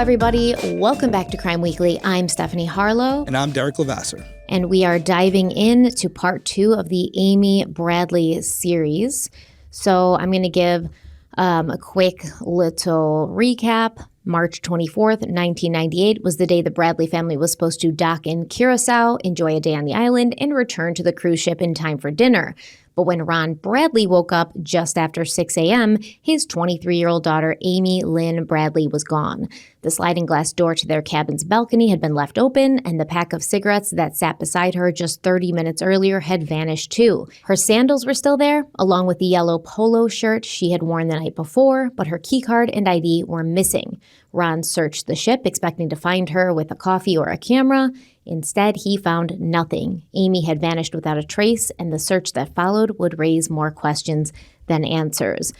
everybody. Welcome back to Crime Weekly. I'm Stephanie Harlow. And I'm Derek Levasseur. And we are diving into part 2 of the Amy Bradley series. So I'm going to give a quick little recap. March 24th, 1998 was the day the Bradley family was supposed to dock in Curacao, enjoy a day on the island, and return to the cruise ship in time for dinner. But when Ron Bradley woke up just after 6 a.m., his 23-year-old daughter, Amy Lynn Bradley, was gone. The sliding glass door to their cabin's balcony had been left open, and the pack of cigarettes that sat beside her just 30 minutes earlier had vanished too. Her sandals were still there, along with the yellow polo shirt she had worn the night before, but her keycard and ID were missing. Ron searched the ship, expecting to find her with a coffee or a camera. Instead, he found nothing. Amy had vanished without a trace, and the search that followed would raise more questions than answers.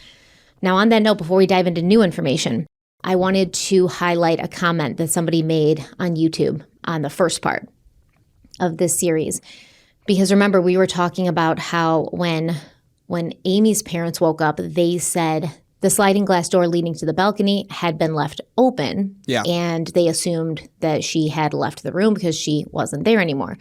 Now, on that note, before we dive into new information, I wanted to highlight a comment that somebody made on YouTube on the first part of this series. Because remember, we were talking about how when Amy's parents woke up, they said the sliding glass door leading to the balcony had been left open. Yeah. And they assumed that she had left the room because she wasn't there anymore.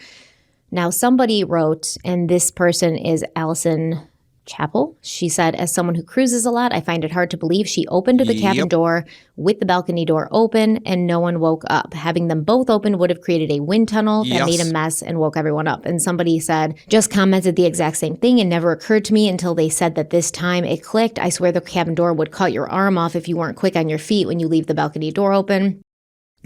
Now, somebody wrote, and this person is Allison Chappell. She said, as someone who cruises a lot, I find it hard to believe she opened the cabin door with the balcony door open and no one woke up. Having them both open would have created a wind tunnel that made a mess and woke everyone up. And somebody said, just commented the exact same thing and never occurred to me until they said that this time it clicked. I swear the cabin door would cut your arm off if you weren't quick on your feet when you leave the balcony door open.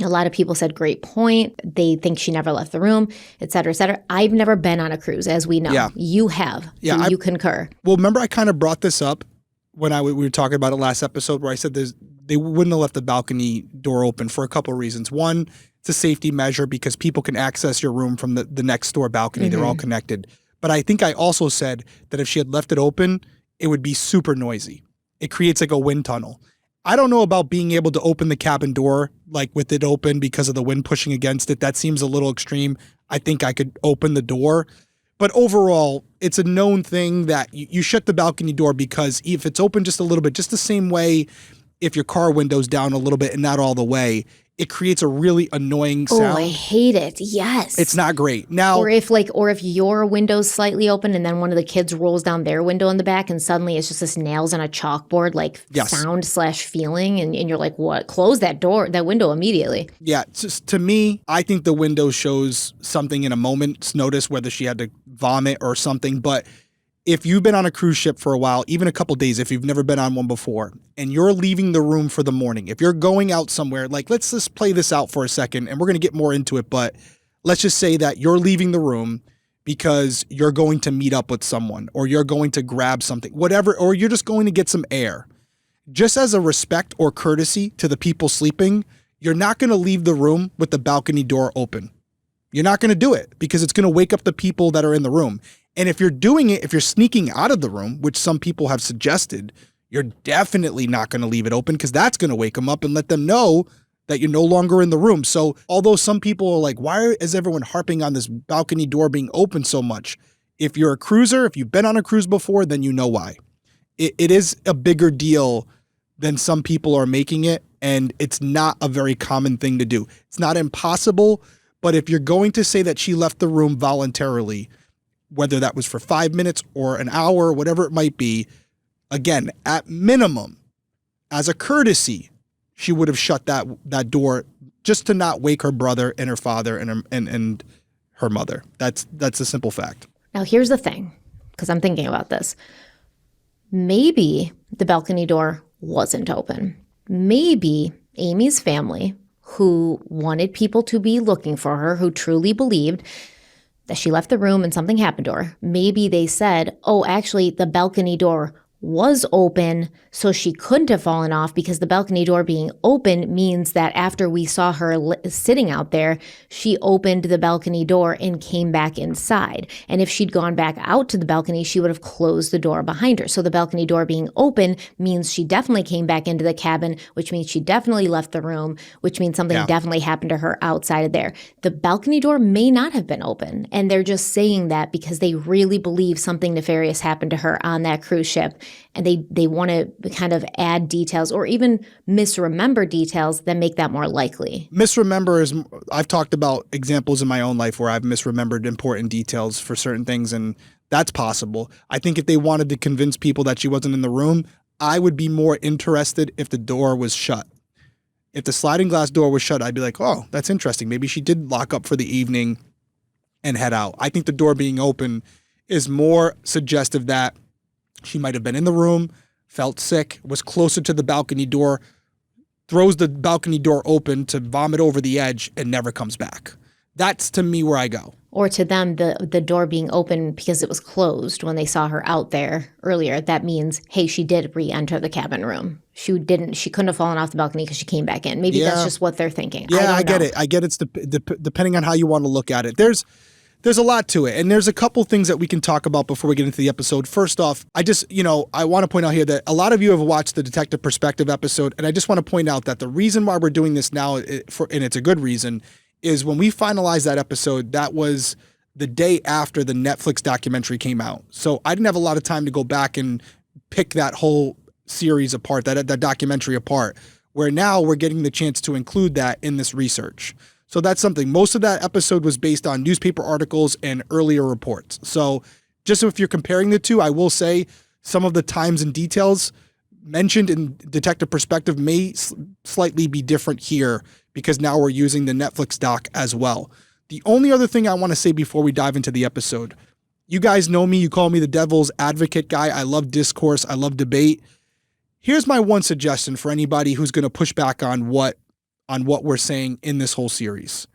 A lot of people said, great point. They think she never left the room, et cetera, et cetera. I've never been on a cruise, as we know. Yeah. You have. Yeah, so you concur. Well, remember I kind of brought this up when we were talking about it last episode where I said they wouldn't have left the balcony door open for a couple of reasons. One, it's a safety measure because people can access your room from the next door balcony. They're all connected. But I think I also said that if she had left it open, it would be super noisy. It creates like a wind tunnel. I don't know about being able to open the cabin door like with it open because of the wind pushing against it. That seems a little extreme. I think I could open the door. But overall, it's a known thing that you shut the balcony door because if it's open just a little bit, just the same way if your car window's down a little bit and not all the way, it creates a really annoying sound. Oh, I hate it. Yes. It's not great. Now, or if your window's slightly open and then one of the kids rolls down their window in the back and suddenly it's just this nails on a chalkboard sound/feeling and you're like, what? Close that window immediately. Yeah. To me, I think the window shows something in a moment's notice, whether she had to vomit or something. But if you've been on a cruise ship for a while, even a couple days, if you've never been on one before, and you're leaving the room for the morning, if you're going out somewhere, like let's just play this out for a second, and we're going to get more into it, but let's just say that you're leaving the room because you're going to meet up with someone, or you're going to grab something, whatever, or you're just going to get some air. Just as a respect or courtesy to the people sleeping, you're not going to leave the room with the balcony door open. You're not going to do it because it's going to wake up the people that are in the room. And if you're doing it, if you're sneaking out of the room, which some people have suggested, you're definitely not going to leave it open because that's going to wake them up and let them know that you're no longer in the room. So although some people are like, why is everyone harping on this balcony door being open so much? If you're a cruiser, if you've been on a cruise before, then you know why. It is a bigger deal than some people are making it, and it's not a very common thing to do. It's not impossible, but if you're going to say that she left the room voluntarily, whether that was for 5 minutes or an hour, whatever it might be, again, at minimum, as a courtesy, she would have shut that door just to not wake her brother and her father and her mother. That's a simple fact. Now, here's the thing, because I'm thinking about this. Maybe the balcony door wasn't open. Maybe Amy's family, who wanted people to be looking for her, who truly believed that she left the room and something happened to her. Maybe they said, oh, actually, the balcony door was open, so she couldn't have fallen off because the balcony door being open means that after we saw her sitting out there, she opened the balcony door and came back inside. And if she'd gone back out to the balcony, she would have closed the door behind her. So the balcony door being open means she definitely came back into the cabin, which means she definitely left the room, which means something definitely happened to her outside of there. The balcony door may not have been open, and they're just saying that because they really believe something nefarious happened to her on that cruise ship. and they want to kind of add details or even misremember details that make that more likely. Misremember is, I've talked about examples in my own life where I've misremembered important details for certain things, and that's possible. I think if they wanted to convince people that she wasn't in the room, I would be more interested if the door was shut. If the sliding glass door was shut, I'd be like, oh, that's interesting. Maybe she did lock up for the evening and head out. I think the door being open is more suggestive that she might have been in the room, felt sick, was closer to the balcony door, throws the balcony door open to vomit over the edge, and never comes back. That's, to me, where I go. Or to them, the door being open because it was closed when they saw her out there earlier. That means, hey, she did re-enter the cabin room. She couldn't have fallen off the balcony because she came back in. Maybe that's just what they're thinking. Yeah, I get it. I get it's depending on how you want to look at it. There's a lot to it. And there's a couple things that we can talk about before we get into the episode. First off, I want to point out here that a lot of you have watched the Detective Perspective episode. And I just want to point out that the reason why we're doing this now, and it's a good reason, is when we finalized that episode, that was the day after the Netflix documentary came out. So I didn't have a lot of time to go back and pick that whole series apart, that documentary apart, where now we're getting the chance to include that in this research. So that's something. Most of that episode was based on newspaper articles and earlier reports. So just if you're comparing the two, I will say some of the times and details mentioned in Detective Perspective may slightly be different here because now we're using the Netflix doc as well. The only other thing I want to say before we dive into the episode, you guys know me, you call me the devil's advocate guy. I love discourse. I love debate. Here's my one suggestion for anybody who's going to push back on what we're saying in this whole series.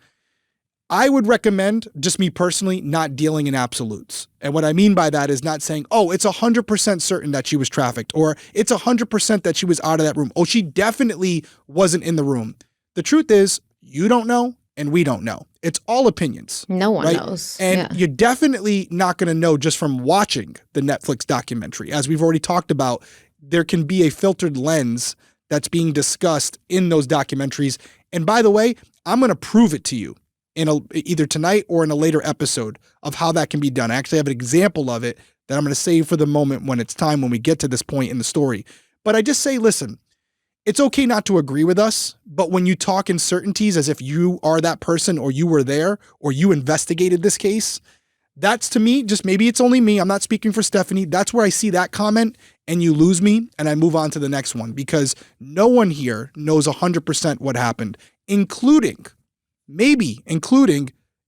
I would recommend, just me personally, not dealing in absolutes. And what I mean by that is not saying, oh, it's 100% certain that she was trafficked, or it's 100% that she was out of that room. Oh, she definitely wasn't in the room. The truth is, you don't know, and we don't know. It's all opinions. No one knows. And you're definitely not going to know just from watching the Netflix documentary. As we've already talked about, there can be a filtered lens that's being discussed in those documentaries. And by the way, I'm going to prove it to you in either tonight or in a later episode of how that can be done. I actually have an example of it that I'm going to save for the moment when it's time, when we get to this point in the story. But I just say, listen, it's okay not to agree with us, but when you talk in certainties as if you are that person or you were there or you investigated this case, that's, to me, just maybe it's only me. I'm not speaking for Stephanie. That's where I see that comment and you lose me and I move on to the next one because no one here knows 100% what happened, including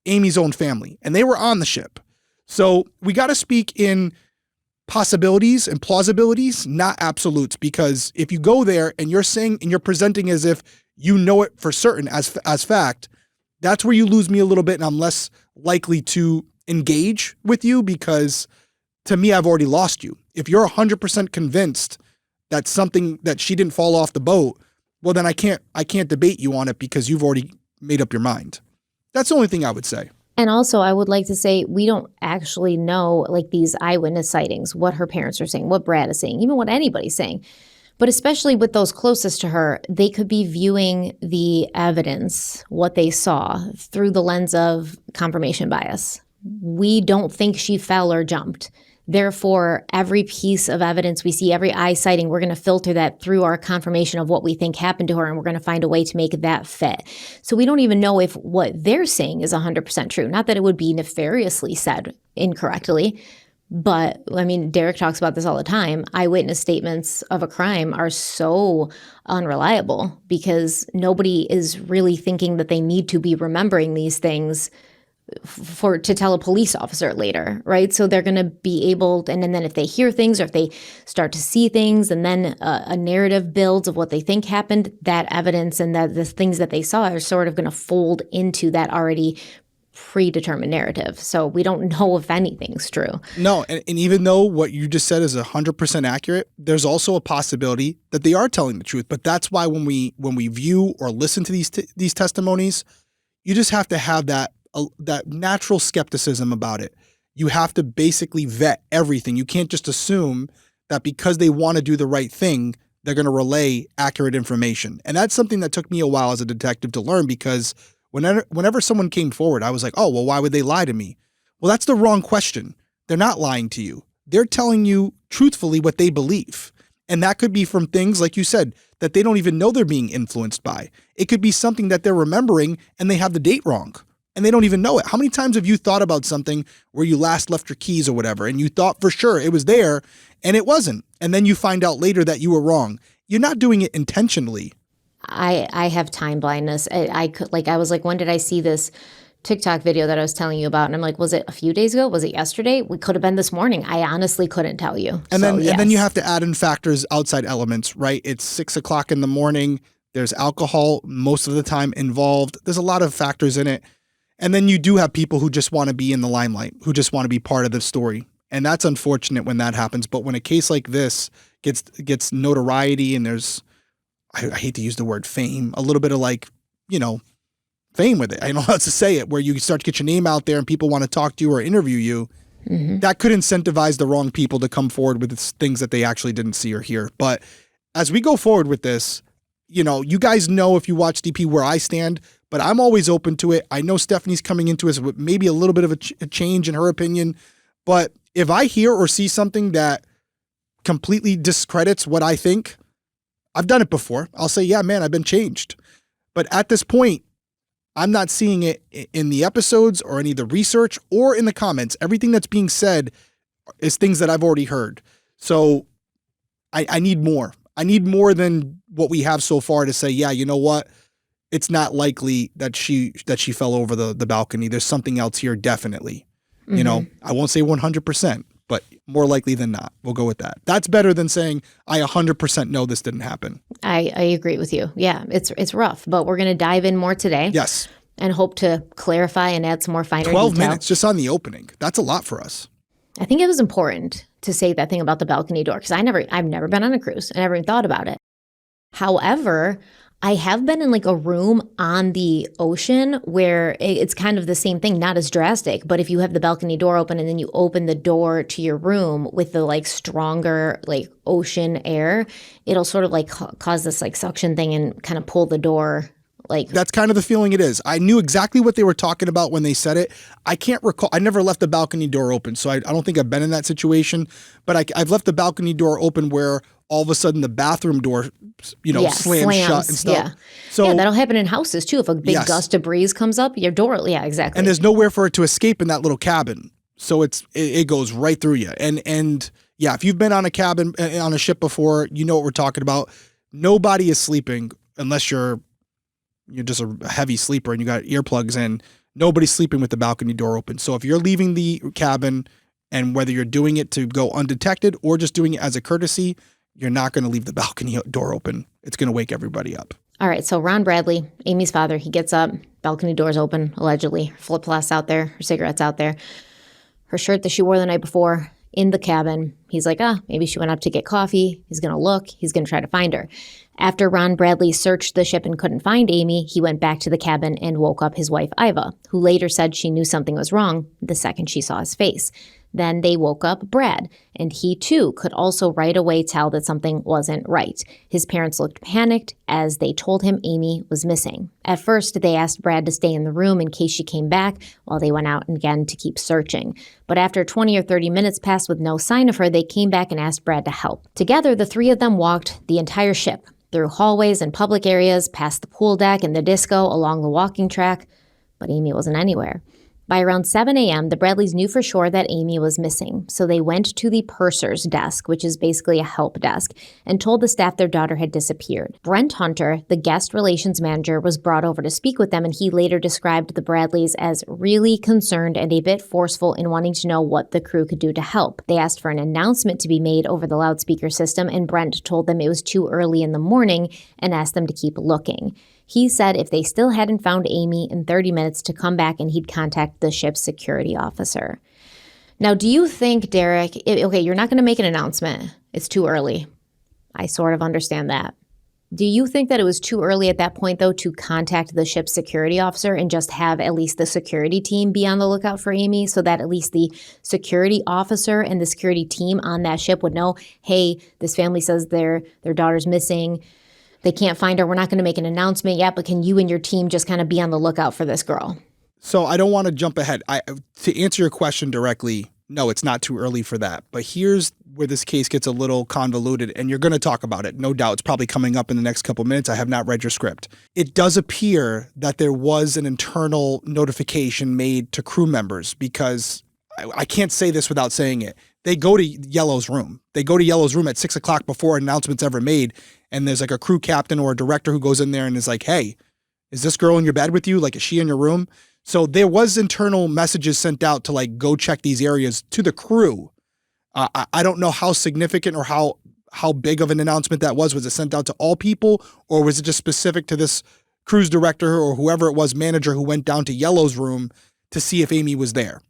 Amy's own family. And they were on the ship. So we got to speak in possibilities and plausibilities, not absolutes, because if you go there and you're saying and you're presenting as if you know it for certain as fact, that's where you lose me a little bit and I'm less likely to engage with you because to me, I've already lost you. If you're 100% convinced that something that she didn't fall off the boat, well, then I can't debate you on it because you've already made up your mind. That's the only thing I would say. And also, I would like to say we don't actually know, like, these eyewitness sightings, what her parents are saying, what Brad is saying, even what anybody's saying. But especially with those closest to her, they could be viewing the evidence, what they saw, through the lens of confirmation bias. We don't think she fell or jumped. Therefore, every piece of evidence we see, every eye sighting, we're going to filter that through our confirmation of what we think happened to her, and we're going to find a way to make that fit. So we don't even know if what they're saying is 100% true. Not that it would be nefariously said incorrectly, but, I mean, Derek talks about this all the time. Eyewitness statements of a crime are so unreliable because nobody is really thinking that they need to be remembering these things to tell a police officer later, right? So they're going to be able, and then if they hear things or if they start to see things and then a narrative builds of what they think happened, that evidence and that the things that they saw are sort of going to fold into that already predetermined narrative. So we don't know if anything's true. No, and even though what you just said is 100% accurate, there's also a possibility that they are telling the truth. But that's why when we view or listen to these testimonies, you just have to have that natural skepticism about it. You have to basically vet everything. You can't just assume that because they want to do the right thing, they're going to relay accurate information. And that's something that took me a while as a detective to learn because whenever someone came forward, I was like, oh, well, why would they lie to me? Well, that's the wrong question. They're not lying to you. they're telling you truthfully what they believe. And that could be from things, like you said, that they don't even know they're being influenced by. It could be something that they're remembering and they have the date wrong and they don't even know it. How many times have you thought about something where you last left your keys or whatever and you thought for sure it was there and it wasn't? And then you find out later that you were wrong. You're not doing it intentionally. I have time blindness. I was like, when did I see this TikTok video that I was telling you about? And I'm like, was it a few days ago? Was it yesterday? We could have been this morning. I honestly couldn't tell you. And then you have to add in factors, outside elements, right? It's 6 o'clock in the morning. There's alcohol most of the time involved. There's a lot of factors in it. And then you do have people who just want to be in the limelight, who just want to be part of the story. And that's unfortunate when that happens. But when a case like this gets notoriety and there's, I hate to use the word fame, a little bit of fame with it. I don't know how to say it, where you start to get your name out there and people want to talk to you or interview you. Mm-hmm. That could incentivize the wrong people to come forward with things that they actually didn't see or hear. But as we go forward with this, you guys know, if you watch DP, where I stand, but I'm always open to it. I know Stephanie's coming into us with maybe a little bit of a change in her opinion. But if I hear or see something that completely discredits what I think, I've done it before. I'll say, yeah, man, I've been changed. But at this point, I'm not seeing it in the episodes or any of the research or in the comments. Everything that's being said is things that I've already heard. So I need more. I need more than what we have so far to say, yeah, you know what? It's not likely that she fell over the balcony. There's something else here, definitely. Mm-hmm. I won't say 100%, but more likely than not. We'll go with that. That's better than saying I 100% know this didn't happen. I agree with you. Yeah, it's rough, but we're going to dive in more today. Yes. And hope to clarify and add some more finer 12 detail. minutes just on the opening. That's a lot for us. I think it was important to say that thing about the balcony door because I've never been on a cruise. I never even thought about it. However, I have been in a room on the ocean where it's kind of the same thing, not as drastic, but if you have the balcony door open and then you open the door to your room with the stronger ocean air, it'll sort of cause this suction thing and kind of pull the door. That's kind of the feeling it is. I knew exactly what they were talking about when they said it. I can't recall. I never left the balcony door open, so I don't think I've been in that situation. But I've left the balcony door open where all of a sudden the bathroom door, slams shut and stuff. Yeah. So that'll happen in houses too. If a big gust of breeze comes up, your door, exactly. And there's nowhere for it to escape in that little cabin. So it goes right through you. And yeah, if you've been on a cabin, on a ship before, you know what we're talking about. Nobody is sleeping unless you're just a heavy sleeper and you got earplugs in. Nobody's sleeping with the balcony door open. So if you're leaving the cabin, and whether you're doing it to go undetected or just doing it as a courtesy, you're not going to leave the balcony door open. It's going to wake everybody up. All right. So Ron Bradley, Amy's father, he gets up, balcony doors open, allegedly. Her flip-flops out there, her cigarettes out there, her shirt that she wore the night before in the cabin. He's like, maybe she went up to get coffee. He's going to look. He's going to try to find her. After Ron Bradley searched the ship and couldn't find Amy, he went back to the cabin and woke up his wife, Iva, who later said she knew something was wrong the second she saw his face. Then they woke up Brad, and he too could also right away tell that something wasn't right. His parents looked panicked as they told him Amy was missing. At first, they asked Brad to stay in the room in case she came back while they went out again to keep searching. But after 20 or 30 minutes passed with no sign of her, they came back and asked Brad to help. Together, the three of them walked the entire ship, through hallways and public areas, past the pool deck and the disco, along the walking track, but Amy wasn't anywhere. By around 7 a.m., the Bradleys knew for sure that Amy was missing, so they went to the purser's desk, which is basically a help desk, and told the staff their daughter had disappeared. Brent Hunter, the guest relations manager, was brought over to speak with them, and he later described the Bradleys as really concerned and a bit forceful in wanting to know what the crew could do to help. They asked for an announcement to be made over the loudspeaker system, and Brent told them it was too early in the morning and asked them to keep looking. He said if they still hadn't found Amy in 30 minutes to come back and he'd contact the ship's security officer. Now, do you think, Derek, okay, you're not going to make an announcement. It's too early. I sort of understand that. Do you think that it was too early at that point, though, to contact the ship's security officer and just have at least the security team be on the lookout for Amy so that at least the security officer and the security team on that ship would know, hey, this family says their daughter's missing. They can't find her. We're not going to make an announcement yet, but can you and your team just kind of be on the lookout for this girl? So I don't want to jump ahead. To answer your question directly, no, it's not too early for that. But here's where this case gets a little convoluted, and you're going to talk about it. No doubt. It's probably coming up in the next couple of minutes. I have not read your script. It does appear that there was an internal notification made to crew members, because I can't say this without saying it. They go to Yellow's room. They go to Yellow's room at 6 o'clock before an announcement's ever made. And there's like a crew captain or a director who goes in there and is like, hey, is this girl in your bed with you? Like, is she in your room? So there was internal messages sent out to like go check these areas to the crew. I don't know how significant or how big of an announcement that was. Was it sent out to all people, or was it just specific to this cruise director or whoever it was, manager, who went down to Yellow's room to see if Amy was there?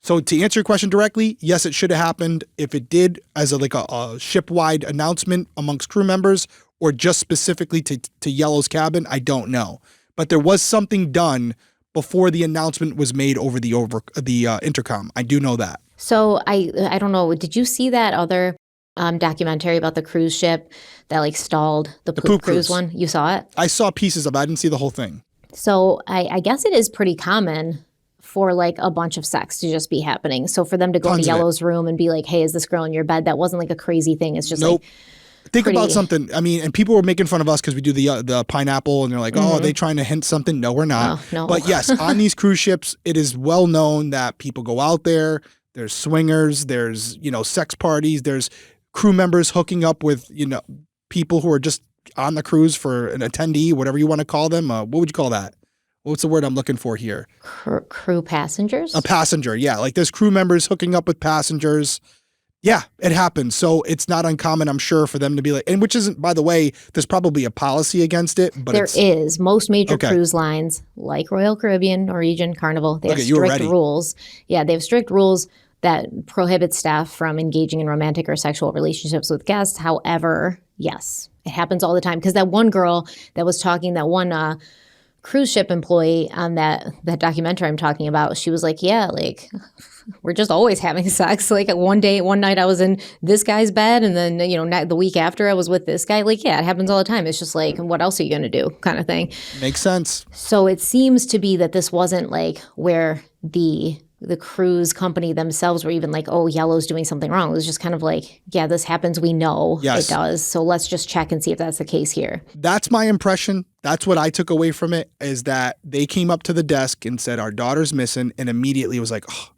So to answer your question directly, yes, it should have happened. If it did as a ship-wide announcement amongst crew members, or just specifically to Yellow's cabin, I don't know. But there was something done before the announcement was made over the intercom. I do know that. So I don't know. Did you see that other documentary about the cruise ship that like stalled the poop cruise one? You saw it? I saw pieces of it. I didn't see the whole thing. So I guess it is pretty common for like a bunch of sex to just be happening. So for them to go to Yellow's room and be like, hey, is this girl in your bed? That wasn't like a crazy thing. It's just like, think about something. I mean, and people were making fun of us because we do the pineapple, and they're like, oh, are they trying to hint something? No, we're not. No. But yes, on these cruise ships, it is well known that people go out there. There's swingers, there's, sex parties, there's crew members hooking up with, people who are just on the cruise for an attendee, whatever you want to call them. What would you call that? What's the word I'm looking for here? Crew passengers? A passenger, yeah. Like there's crew members hooking up with passengers. Yeah, it happens. So it's not uncommon, I'm sure, for them to be like, and which isn't, by the way, there's probably a policy against it. But there is. Most major cruise lines, like Royal Caribbean, Norwegian, Carnival, they have strict rules. Yeah, they have strict rules that prohibit staff from engaging in romantic or sexual relationships with guests. However, yes, it happens all the time. Because that one girl that was talking, that one cruise ship employee on that documentary I'm talking about, she was like, yeah, like we're just always having sex. Like one night I was in this guy's bed, and then, the week after I was with this guy. Like, yeah, it happens all the time. It's just like, what else are you going to do kind of thing. Makes sense. So it seems to be that this wasn't like where the cruise company themselves were even like, oh, Yellow's doing something wrong. It was just kind of like, yeah, this happens. We know it does. So let's just check and see if that's the case here. That's my impression. That's what I took away from it, is that they came up to the desk and said, our daughter's missing. And immediately was like, oh,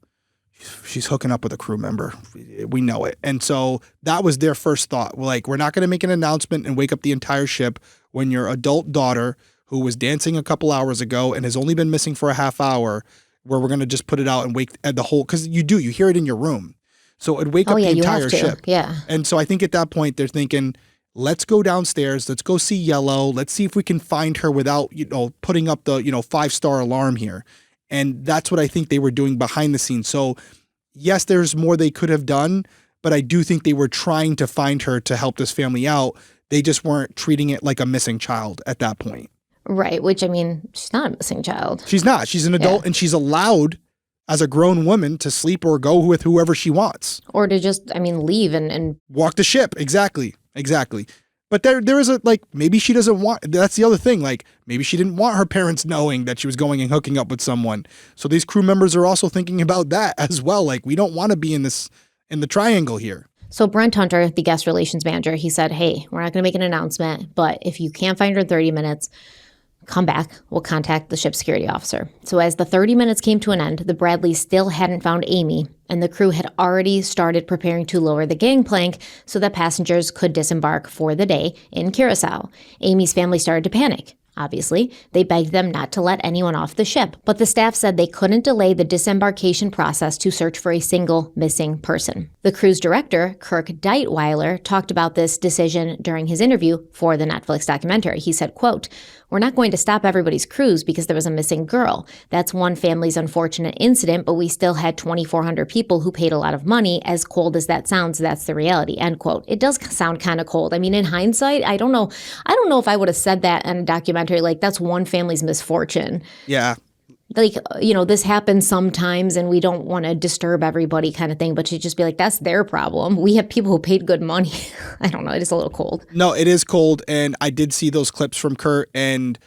she's hooking up with a crew member. We know it. And so that was their first thought. Like, we're not going to make an announcement and wake up the entire ship when your adult daughter, who was dancing a couple hours ago and has only been missing for a half hour, where we're going to just put it out and wake the whole, because you hear it in your room. So it'd wake up the entire ship. Yeah. And so I think at that point they're thinking, let's go downstairs. Let's go see Yellow. Let's see if we can find her without, putting up the, 5-star alarm here. And that's what I think they were doing behind the scenes. So yes, there's more they could have done, but I do think they were trying to find her to help this family out. They just weren't treating it like a missing child at that point. Right, which, I mean, she's not a missing child. She's not. She's an adult, and she's allowed as a grown woman to sleep or go with whoever she wants. Or to just, leave and walk the ship. Exactly. But there is maybe she doesn't want, that's the other thing. Like, maybe she didn't want her parents knowing that she was going and hooking up with someone. So these crew members are also thinking about that as well. Like, we don't want to be in the triangle here. So Brent Hunter, the guest relations manager, he said, hey, we're not going to make an announcement, but if you can't find her in 30 minutes, come back. We'll contact the ship security officer. So as the 30 minutes came to an end, the Bradleys still hadn't found Amy, and the crew had already started preparing to lower the gangplank so that passengers could disembark for the day in Curacao. Amy's family started to panic. Obviously, they begged them not to let anyone off the ship, but the staff said they couldn't delay the disembarkation process to search for a single missing person. The cruise director, Kirk Deitweiler, talked about this decision during his interview for the Netflix documentary. He said, quote, we're not going to stop everybody's cruise because there was a missing girl. That's one family's unfortunate incident, but we still had 2,400 people who paid a lot of money. As cold as that sounds, that's the reality, end quote. It does sound kind of cold. I mean, in hindsight, I don't know if I would have said that in a documentary, like that's one family's misfortune. Yeah. Like, this happens sometimes and we don't want to disturb everybody kind of thing, but to just be like, that's their problem. We have people who paid good money. I don't know. It is a little cold. No, it is cold. And I did see those clips from Kurt. And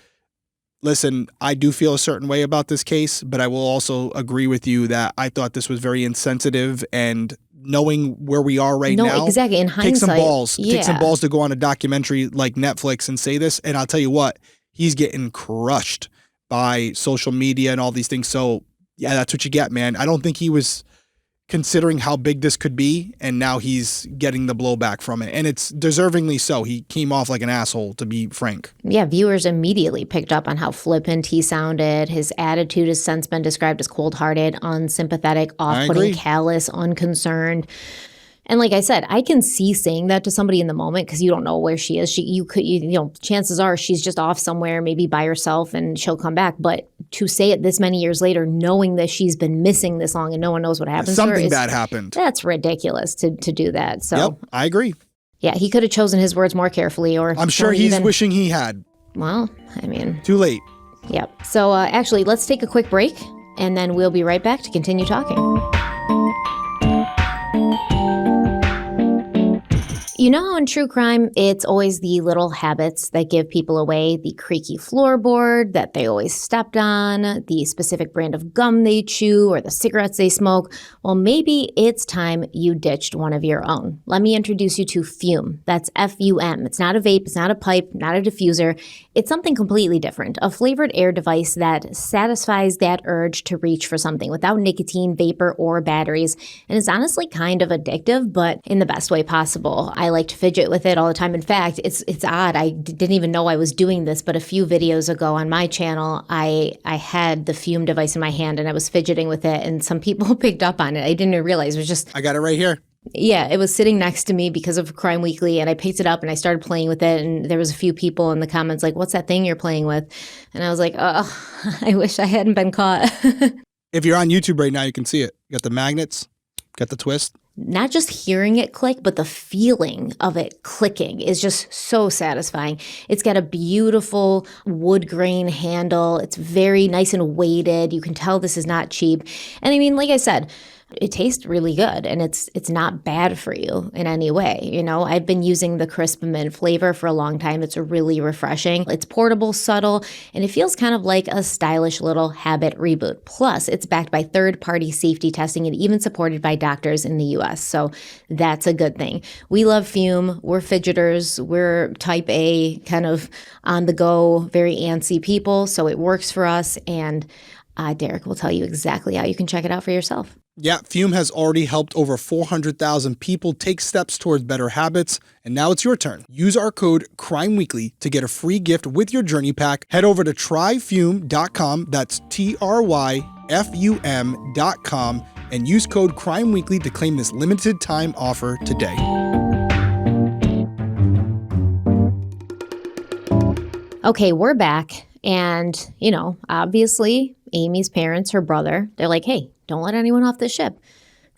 listen, I do feel a certain way about this case, but I will also agree with you that I thought this was very insensitive, and knowing where we are right No, now, exactly. In take some hindsight, balls. yeah. Take some balls to go on a documentary like Netflix and say this. And I'll tell you what, he's getting crushed by social media and all these things. So yeah, that's what you get, man. I don't think he was considering how big this could be, and now he's getting the blowback from it. And it's deservingly so. He came off like an asshole, to be frank. Yeah, viewers immediately picked up on how flippant he sounded. His attitude has since been described as cold-hearted, unsympathetic, off-putting, callous, unconcerned. And like I said, I can see saying that to somebody in the moment because you don't know where she is. Chances are she's just off somewhere, maybe by herself, and she'll come back. But to say it this many years later, knowing that she's been missing this long and no one knows what happens to her, something bad happened. That's ridiculous to do that. So, yep, I agree. Yeah, he could have chosen his words more carefully, or I'm sure he's wishing he had. Well, I mean, too late. Yep. So actually, let's take a quick break, and then we'll be right back to continue talking. You know how in true crime, it's always the little habits that give people away, the creaky floorboard that they always stepped on, the specific brand of gum they chew, or the cigarettes they smoke? Well, maybe it's time you ditched one of your own. Let me introduce you to Fume. That's F-U-M. It's not a vape, it's not a pipe, not a diffuser. It's something completely different, a flavored air device that satisfies that urge to reach for something without nicotine, vapor, or batteries. And it's honestly kind of addictive, but in the best way possible. I like to fidget with it all the time. In fact, it's odd. I didn't even know I was doing this, but a few videos ago on my channel, I had the Fume device in my hand and I was fidgeting with it, and some people picked up on it. I didn't even realize. It was just... I got it right here. Yeah, it was sitting next to me because of Crime Weekly, and I picked it up and I started playing with it, and there was a few people in the comments like, what's that thing you're playing with? And I was like, oh, I wish I hadn't been caught. If you're on YouTube right now, you can see it. You got the magnets, got the twist. Not just hearing it click, but the feeling of it clicking is just so satisfying. It's got a beautiful wood grain handle. It's very nice and weighted. You can tell this is not cheap. And I mean, like I said, it tastes really good, and it's not bad for you in any way. You know, I've been using the crisp mint flavor for a long time. It's really refreshing. It's portable, subtle, and it feels kind of like a stylish little habit reboot. Plus, it's backed by third-party safety testing and even supported by doctors in the U.S., so that's a good thing. We love Fume. We're fidgeters. We're type A, kind of on-the-go, very antsy people, so it works for us, and Derek will tell you exactly how you can check it out for yourself. Yeah, Fume has already helped over 400,000 people take steps towards better habits, and now it's your turn. Use our code CRIMEWEEKLY to get a free gift with your journey pack. Head over to tryfume.com, that's TRYFUM.com, and use code CRIMEWEEKLY to claim this limited time offer today. Okay, we're back, and, you know, obviously, Amy's parents, her brother, they're like, hey, don't let anyone off the ship.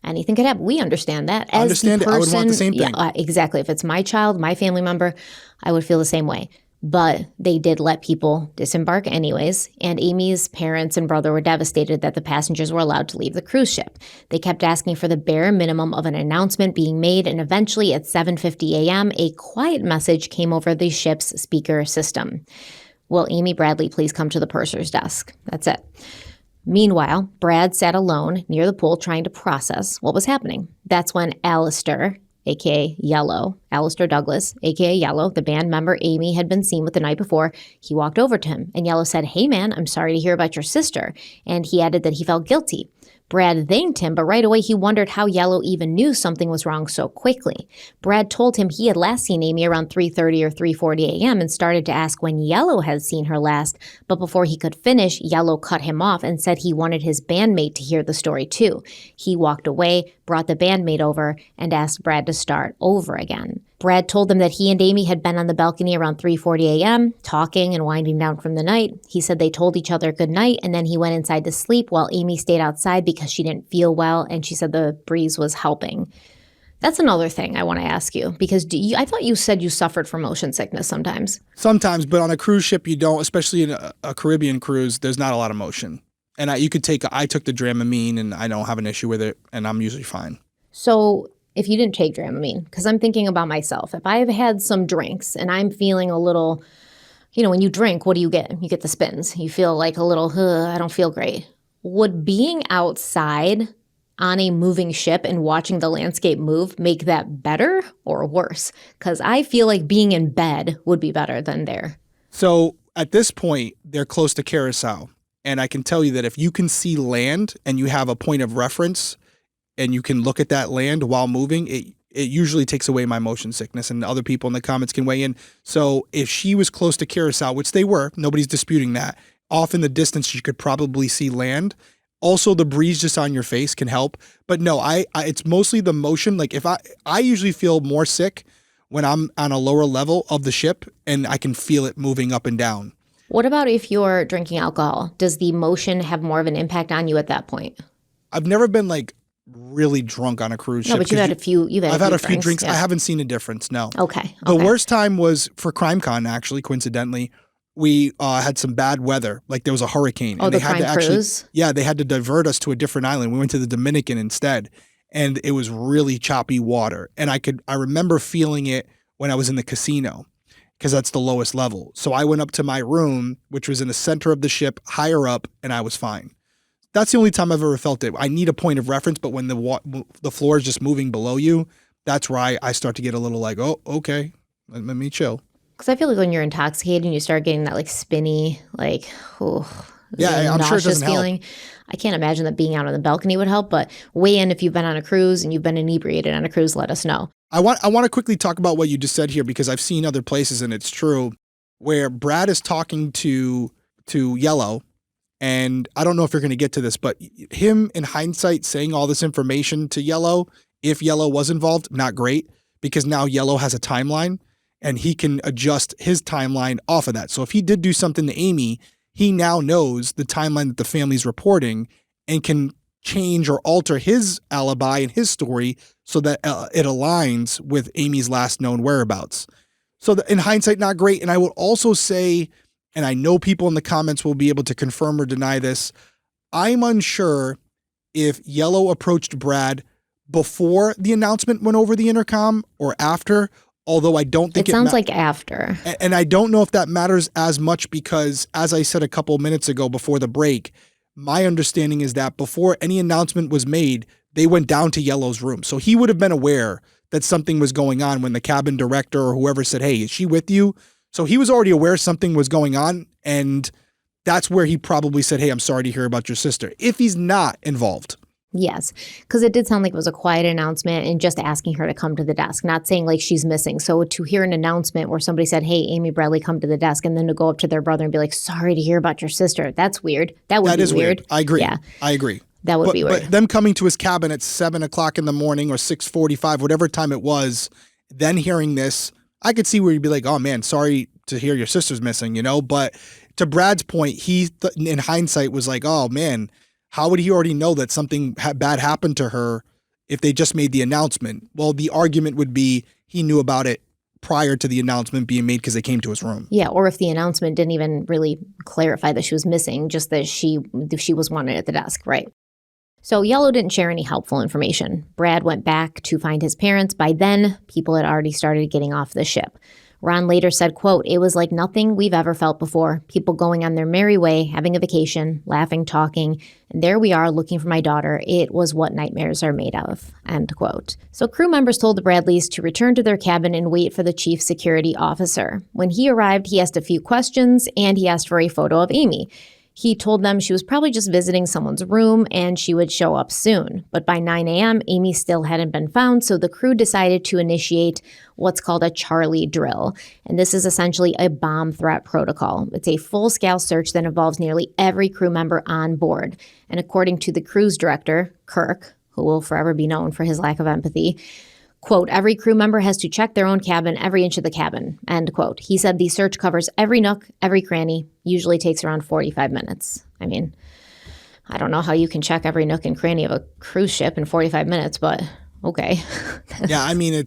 Anything could happen. We understand that. I understand it. I would want the same thing. Yeah, exactly. If it's my child, my family member, I would feel the same way. But they did let people disembark anyways, and Amy's parents and brother were devastated that the passengers were allowed to leave the cruise ship. They kept asking for the bare minimum of an announcement being made, and eventually at 7:50 a.m., a quiet message came over the ship's speaker system. Will Amy Bradley please come to the purser's desk? That's it. Meanwhile, Brad sat alone near the pool trying to process what was happening. That's when Alistair, a.k.a. Yellow, Alistair Douglas, a.k.a. Yellow, the band member Amy had been seen with the night before, he walked over to him, and Yellow said, hey man, I'm sorry to hear about your sister, and he added that he felt guilty. Brad thanked him, but right away he wondered how Yellow even knew something was wrong so quickly. Brad told him he had last seen Amy around 3:30 or 3:40 a.m. and started to ask when Yellow had seen her last, but before he could finish, Yellow cut him off and said he wanted his bandmate to hear the story too. He walked away, brought the bandmate over, and asked Brad to start over again. Brad told them that he and Amy had been on the balcony around 3:40 a.m., talking and winding down from the night. He said they told each other good night, and then he went inside to sleep while Amy stayed outside because she didn't feel well, and she said the breeze was helping. That's another thing I want to ask you, because I thought you said you suffered from motion sickness sometimes. Sometimes, but on a cruise ship you don't, especially in a Caribbean cruise, there's not a lot of motion. And I took the Dramamine, and I don't have an issue with it, and I'm usually fine. So if you didn't take Dramamine, because I'm thinking about myself, if I've had some drinks and I'm feeling a little, when you drink, what do you get? You get the spins. You feel like a little, I don't feel great. Would being outside on a moving ship and watching the landscape move make that better or worse? Because I feel like being in bed would be better than there. So at this point, they're close to Curacao. And I can tell you that if you can see land and you have a point of reference and you can look at that land while moving, it usually takes away my motion sickness, and other people in the comments can weigh in. So if she was close to Curacao, which they were, nobody's disputing that, off in the distance, you could probably see land. Also, the breeze just on your face can help. But no, it's mostly the motion. Like if I usually feel more sick when I'm on a lower level of the ship and I can feel it moving up and down. What about if you're drinking alcohol? Does the motion have more of an impact on you at that point? I've never been like really drunk on a cruise ship. No, but you've had a few. I've had a few drinks. Yeah. I haven't seen a difference. No. Okay. The worst time was for CrimeCon. Actually, coincidentally, we had some bad weather. Like there was a hurricane. Oh, and the crime cruise. Yeah, they had to divert us to a different island. We went to the Dominican instead, and it was really choppy water. And I remember feeling it when I was in the casino, because that's the lowest level. So I went up to my room, which was in the center of the ship, higher up, and I was fine. That's the only time I've ever felt it. I need a point of reference, but when the floor is just moving below you, that's where I start to get a little like, oh, okay, let me chill. Because I feel like when you're intoxicated and you start getting that like spinny, like, yeah, I'm sure it doesn't feeling. Help. I can't imagine that being out on the balcony would help, but weigh in if you've been on a cruise and you've been inebriated on a cruise, let us know. I want to quickly talk about what you just said here, because I've seen other places and it's true, where Brad is talking to Yellow. And I don't know if you're going to get to this, but him in hindsight saying all this information to Yellow, if Yellow was involved, not great, because now Yellow has a timeline and he can adjust his timeline off of that. So if he did do something to Amy, he now knows the timeline that the family's reporting and can change or alter his alibi and his story so that it aligns with Amy's last known whereabouts. So in hindsight, not great. And I will also say, and I know people in the comments will be able to confirm or deny this, I'm unsure if Yellow approached Brad before the announcement went over the intercom or after, although I don't think it sounds like after. And I don't know if that matters as much because, as I said a couple minutes ago before the break, my understanding is that before any announcement was made, they went down to Yellow's room. So he would have been aware that something was going on when the cabin director or whoever said, hey, is she with you? So he was already aware something was going on, and that's where he probably said, hey, I'm sorry to hear about your sister, if he's not involved. Yes, because it did sound like it was a quiet announcement and just asking her to come to the desk, not saying like she's missing. So to hear an announcement where somebody said, hey, Amy Bradley, come to the desk, and then to go up to their brother and be like, sorry to hear about your sister, that's weird. That would be weird. I agree. Yeah. I agree. That would be weird. But them coming to his cabin at 7 o'clock in the morning or 6:45, whatever time it was, then hearing this, I could see where you'd be like, oh man, sorry to hear your sister's missing, But to Brad's point, he in hindsight was like, oh man, how would he already know that something bad happened to her if they just made the announcement? Well, the argument would be he knew about it prior to the announcement being made because they came to his room. Yeah, or if the announcement didn't even really clarify that she was missing, just that she was wanted at the desk, right? So Yellow didn't share any helpful information. Brad went back to find his parents. By then, people had already started getting off the ship. Ron later said, quote, it was like nothing we've ever felt before. People going on their merry way, having a vacation, laughing, talking. And there we are looking for my daughter. It was what nightmares are made of, end quote. So crew members told the Bradleys to return to their cabin and wait for the chief security officer. When he arrived, he asked a few questions and he asked for a photo of Amy. He told them she was probably just visiting someone's room and she would show up soon. But by 9 a.m., Amy still hadn't been found, so the crew decided to initiate what's called a Charlie drill. And this is essentially a bomb threat protocol. It's a full-scale search that involves nearly every crew member on board. And according to the cruise director, Kirk, who will forever be known for his lack of empathy, quote, every crew member has to check their own cabin, every inch of the cabin, end quote. He said the search covers every nook, every cranny, usually takes around 45 minutes. I mean, I don't know how you can check every nook and cranny of a cruise ship in 45 minutes, but okay. Yeah, I mean,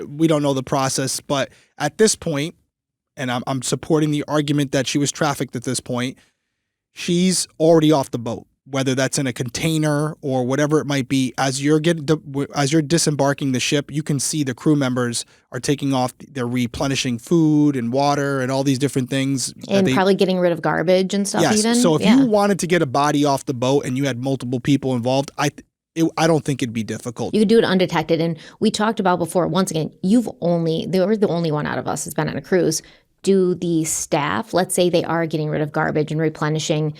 we don't know the process, but at this point, and I'm supporting the argument that she was trafficked at this point, she's already off the boat. whether that's in a container or whatever it might be, as you're disembarking the ship, you can see the crew members are taking off, they're replenishing food and water and all these different things. And probably getting rid of garbage and stuff even. So if you wanted to get a body off the boat and you had multiple people involved, I don't think it'd be difficult. You could do it undetected. And we talked about before, once again, they were the only one out of us that's been on a cruise. Do the staff, let's say they are getting rid of garbage and replenishing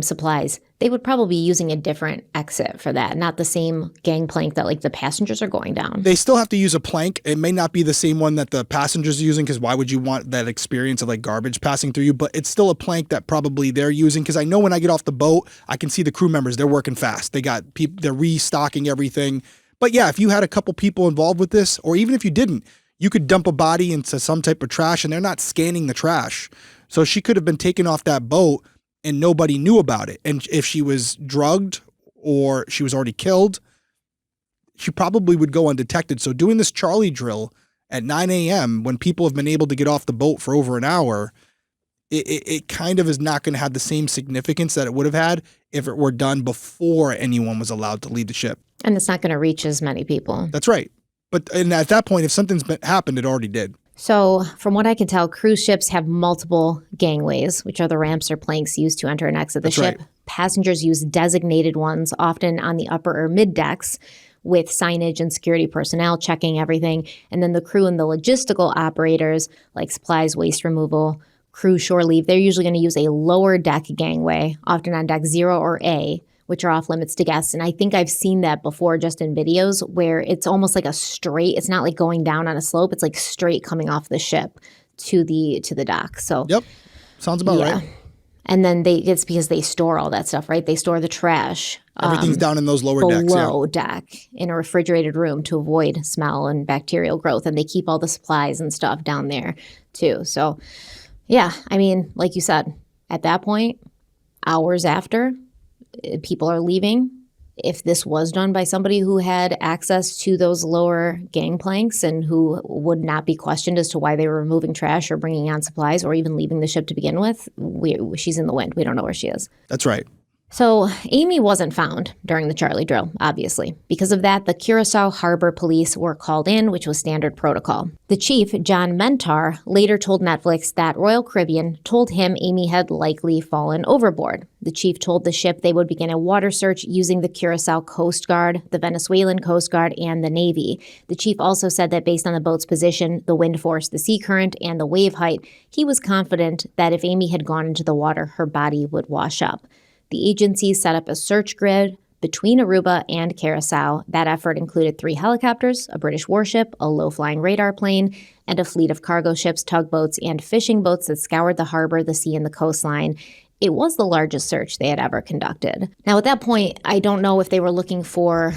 supplies, they would probably be using a different exit for that, not the same gangplank that like the passengers are going down. They still have to use a plank. It may not be the same one that the passengers are using, because why would you want that experience of like garbage passing through you? But it's still a plank that probably they're using, because I know when I get off the boat, I can see the crew members, they're working fast. They got people, they're restocking everything. But yeah, if you had a couple people involved with this, or even if you didn't, you could dump a body into some type of trash and they're not scanning the trash. So she could have been taken off that boat and nobody knew about it. And if she was drugged or she was already killed, she probably would go undetected. So doing this Charlie drill at 9 a.m. when people have been able to get off the boat for over an hour, it kind of is not going to have the same significance that it would have had if it were done before anyone was allowed to leave the ship. And it's not going to reach as many people. That's right. And at that point, if something's happened, it already did. So from what I can tell, cruise ships have multiple gangways, which are the ramps or planks used to enter and exit the ship. Right. Passengers use designated ones, often on the upper or mid decks, with signage and security personnel checking everything. And then the crew and the logistical operators, like supplies, waste removal, crew shore leave, they're usually going to use a lower deck gangway, often on deck 0 or A, which are off limits to guests. And I think I've seen that before just in videos where it's almost like a straight, it's not like going down on a slope, it's like straight coming off the ship to the dock. So yep. Sounds about right. And then it's because they store all that stuff, right? They store the trash. Everything's down in those lower decks. Below deck in a refrigerated room to avoid smell and bacterial growth. And they keep all the supplies and stuff down there too. So yeah, I mean, like you said, at that point, hours after, people are leaving. If this was done by somebody who had access to those lower gangplanks and who would not be questioned as to why they were removing trash or bringing on supplies or even leaving the ship to begin with, she's in the wind. We don't know where she is. That's right. So Amy wasn't found during the Charlie drill, obviously. Because of that, the Curacao Harbor Police were called in, which was standard protocol. The chief, John Mentar, later told Netflix that Royal Caribbean told him Amy had likely fallen overboard. The chief told the ship they would begin a water search using the Curacao Coast Guard, the Venezuelan Coast Guard, and the Navy. The chief also said that based on the boat's position, the wind force, the sea current, and the wave height, he was confident that if Amy had gone into the water, her body would wash up. The agency set up a search grid between Aruba and Curacao. That effort included 3 helicopters, a British warship, a low-flying radar plane, and a fleet of cargo ships, tugboats, and fishing boats that scoured the harbor, the sea, and the coastline. It was the largest search they had ever conducted. Now, at that point, I don't know if they were looking for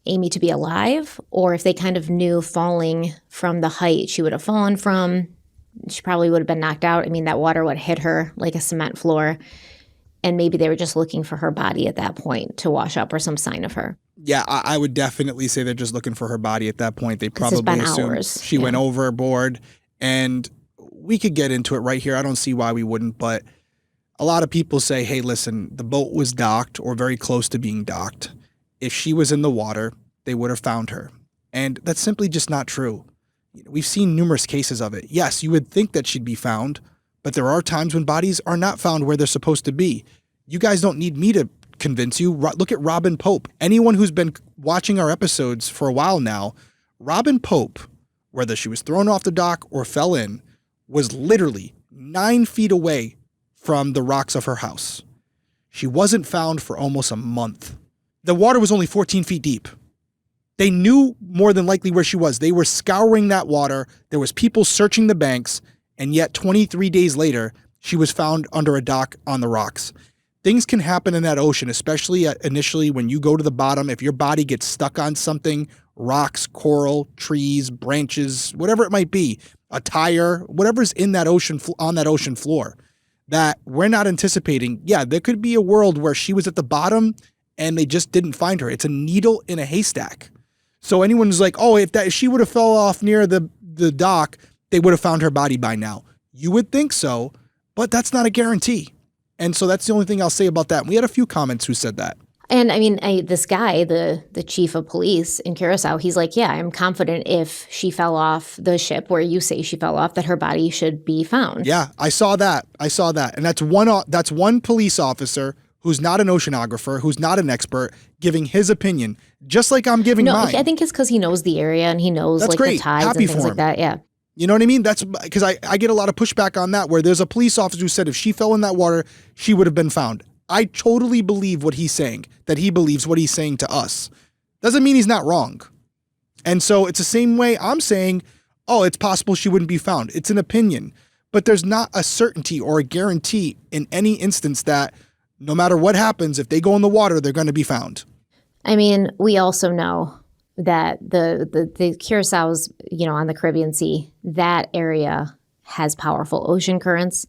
Amy to be alive or if they kind of knew falling from the height she would have fallen from. She probably would have been knocked out. I mean, that water would hit her like a cement floor. And maybe they were just looking for her body at that point to wash up or some sign of her. Yeah, I would definitely say they're just looking for her body at that point. They probably assumed she went overboard. And we could get into it right here. I don't see why we wouldn't. But a lot of people say, hey, listen, the boat was docked or very close to being docked. If she was in the water, they would have found her. And that's simply just not true. We've seen numerous cases of it. Yes, you would think that she'd be found, but there are times when bodies are not found where they're supposed to be. You guys don't need me to convince you. Look at Robin Pope. Anyone who's been watching our episodes for a while now, Robin Pope, whether she was thrown off the dock or fell in, was literally 9 feet away from the rocks of her house. She wasn't found for almost a month. The water was only 14 feet deep. They knew more than likely where she was. They were scouring that water. There was people searching the banks. And yet 23 days later, she was found under a dock on the rocks. Things can happen in that ocean, especially initially when you go to the bottom. If your body gets stuck on something, rocks, coral, trees, branches, whatever it might be, a tire, whatever's in that ocean on that ocean floor, that we're not anticipating. Yeah, there could be a world where she was at the bottom and they just didn't find her. It's a needle in a haystack. So anyone who's like, oh, if she would have fell off near the dock, they would have found her body by now. You would think so, but that's not a guarantee. And so that's the only thing I'll say about that. And we had a few comments who said that. And I mean, this guy, the chief of police in Curacao, he's like, yeah, I'm confident if she fell off the ship where you say she fell off, that her body should be found. Yeah, I saw that. And that's one police officer who's not an oceanographer, who's not an expert, giving his opinion, just like I'm giving mine. I think it's because he knows the area and he knows That's like great. the tides Happy and things for like him. that. Yeah. You know what I mean? That's because I get a lot of pushback on that, where there's a police officer who said if she fell in that water, she would have been found. I totally believe what he's saying, that he believes what he's saying to us. Doesn't mean he's not wrong. And so it's the same way I'm saying, oh, it's possible she wouldn't be found. It's an opinion. But there's not a certainty or a guarantee in any instance that no matter what happens, if they go in the water, they're going to be found. I mean, we also know that the Curaçao's, on the Caribbean Sea, that area has powerful ocean currents.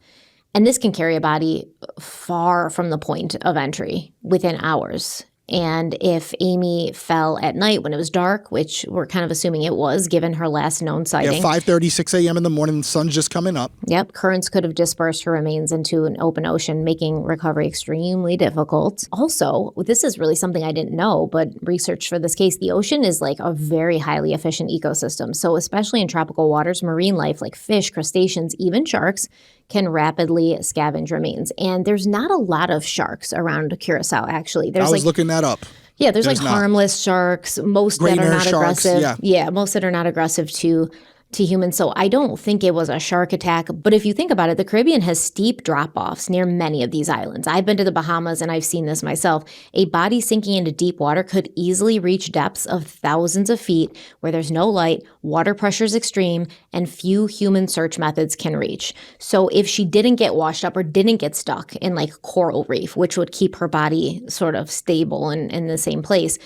And this can carry a body far from the point of entry within hours. And if Amy fell at night when it was dark, which we're kind of assuming it was, given her last known sighting. Yeah, 5:30, 6 a.m. in the morning, the sun's just coming up. Yep, currents could have dispersed her remains into an open ocean, making recovery extremely difficult. Also, this is really something I didn't know, but research for this case, the ocean is like a very highly efficient ecosystem. So especially in tropical waters, marine life like fish, crustaceans, even sharks can rapidly scavenge remains. And there's not a lot of sharks around Curacao, actually. I was looking that up. Yeah, there's like harmless sharks, most that are not aggressive. Yeah, most that are not aggressive to humans. So I don't think it was a shark attack. But if you think about it, the Caribbean has steep drop-offs near many of these islands. I've been to the Bahamas and I've seen this myself. A body sinking into deep water could easily reach depths of thousands of feet where there's no light, water pressure is extreme, and few human search methods can reach. So if she didn't get washed up or didn't get stuck in like coral reef, which would keep her body sort of stable and in the same place,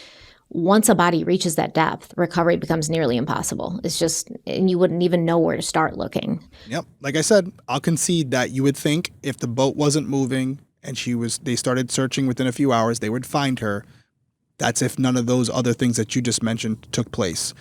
once a body reaches that depth, recovery becomes nearly impossible. It's just, and you wouldn't even know where to start looking. Yep. Like I said, I'll concede that you would think if the boat wasn't moving and they started searching within a few hours, they would find her. That's if none of those other things that you just mentioned took place.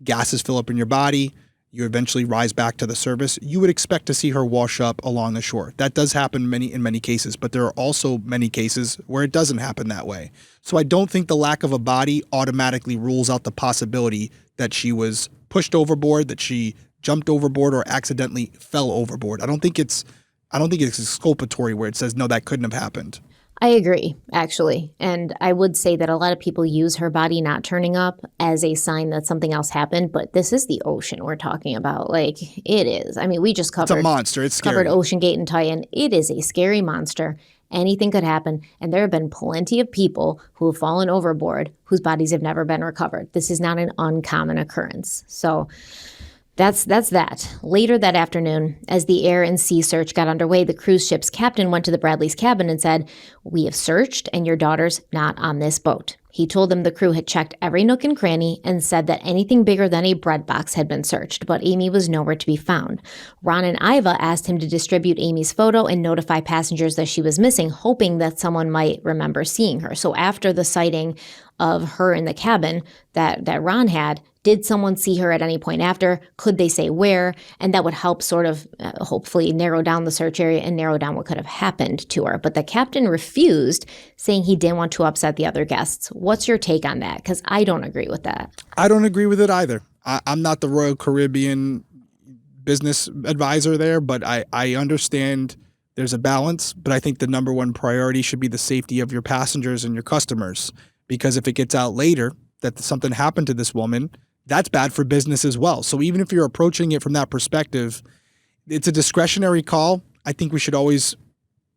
Gases fill up in your body. You eventually rise back to the surface. You would expect to see her wash up along the shore. That does happen in many cases, but there are also many cases where it doesn't happen that way. So I don't think the lack of a body automatically rules out the possibility that she was pushed overboard, that she jumped overboard, or accidentally fell overboard. I don't think it's exculpatory where it says, no, that couldn't have happened. I agree, actually. And I would say that a lot of people use her body not turning up as a sign that something else happened, but this is the ocean we're talking about. Like, it is. I mean, we just covered... It's a monster. It's scary. Covered Ocean Gate and Titan. It is a scary monster. Anything could happen. And there have been plenty of people who have fallen overboard whose bodies have never been recovered. This is not an uncommon occurrence. So... That's that. Later that afternoon, as the air and sea search got underway, the cruise ship's captain went to the Bradley's cabin and said, "We have searched and your daughter's not on this boat." He told them the crew had checked every nook and cranny and said that anything bigger than a bread box had been searched, but Amy was nowhere to be found. Ron and Iva asked him to distribute Amy's photo and notify passengers that she was missing, hoping that someone might remember seeing her. So after the sighting of her in the cabin that Ron had, did someone see her at any point after? Could they say where? And that would help sort of hopefully narrow down the search area and narrow down what could have happened to her. But the captain refused, saying he didn't want to upset the other guests. What's your take on that? Because I don't agree with that. I don't agree with it either. I'm not the Royal Caribbean business advisor there, but I understand there's a balance. But I think the number one priority should be the safety of your passengers and your customers. Because if it gets out later that something happened to this woman, that's bad for business as well. So even if you're approaching it from that perspective, it's a discretionary call. I think we should always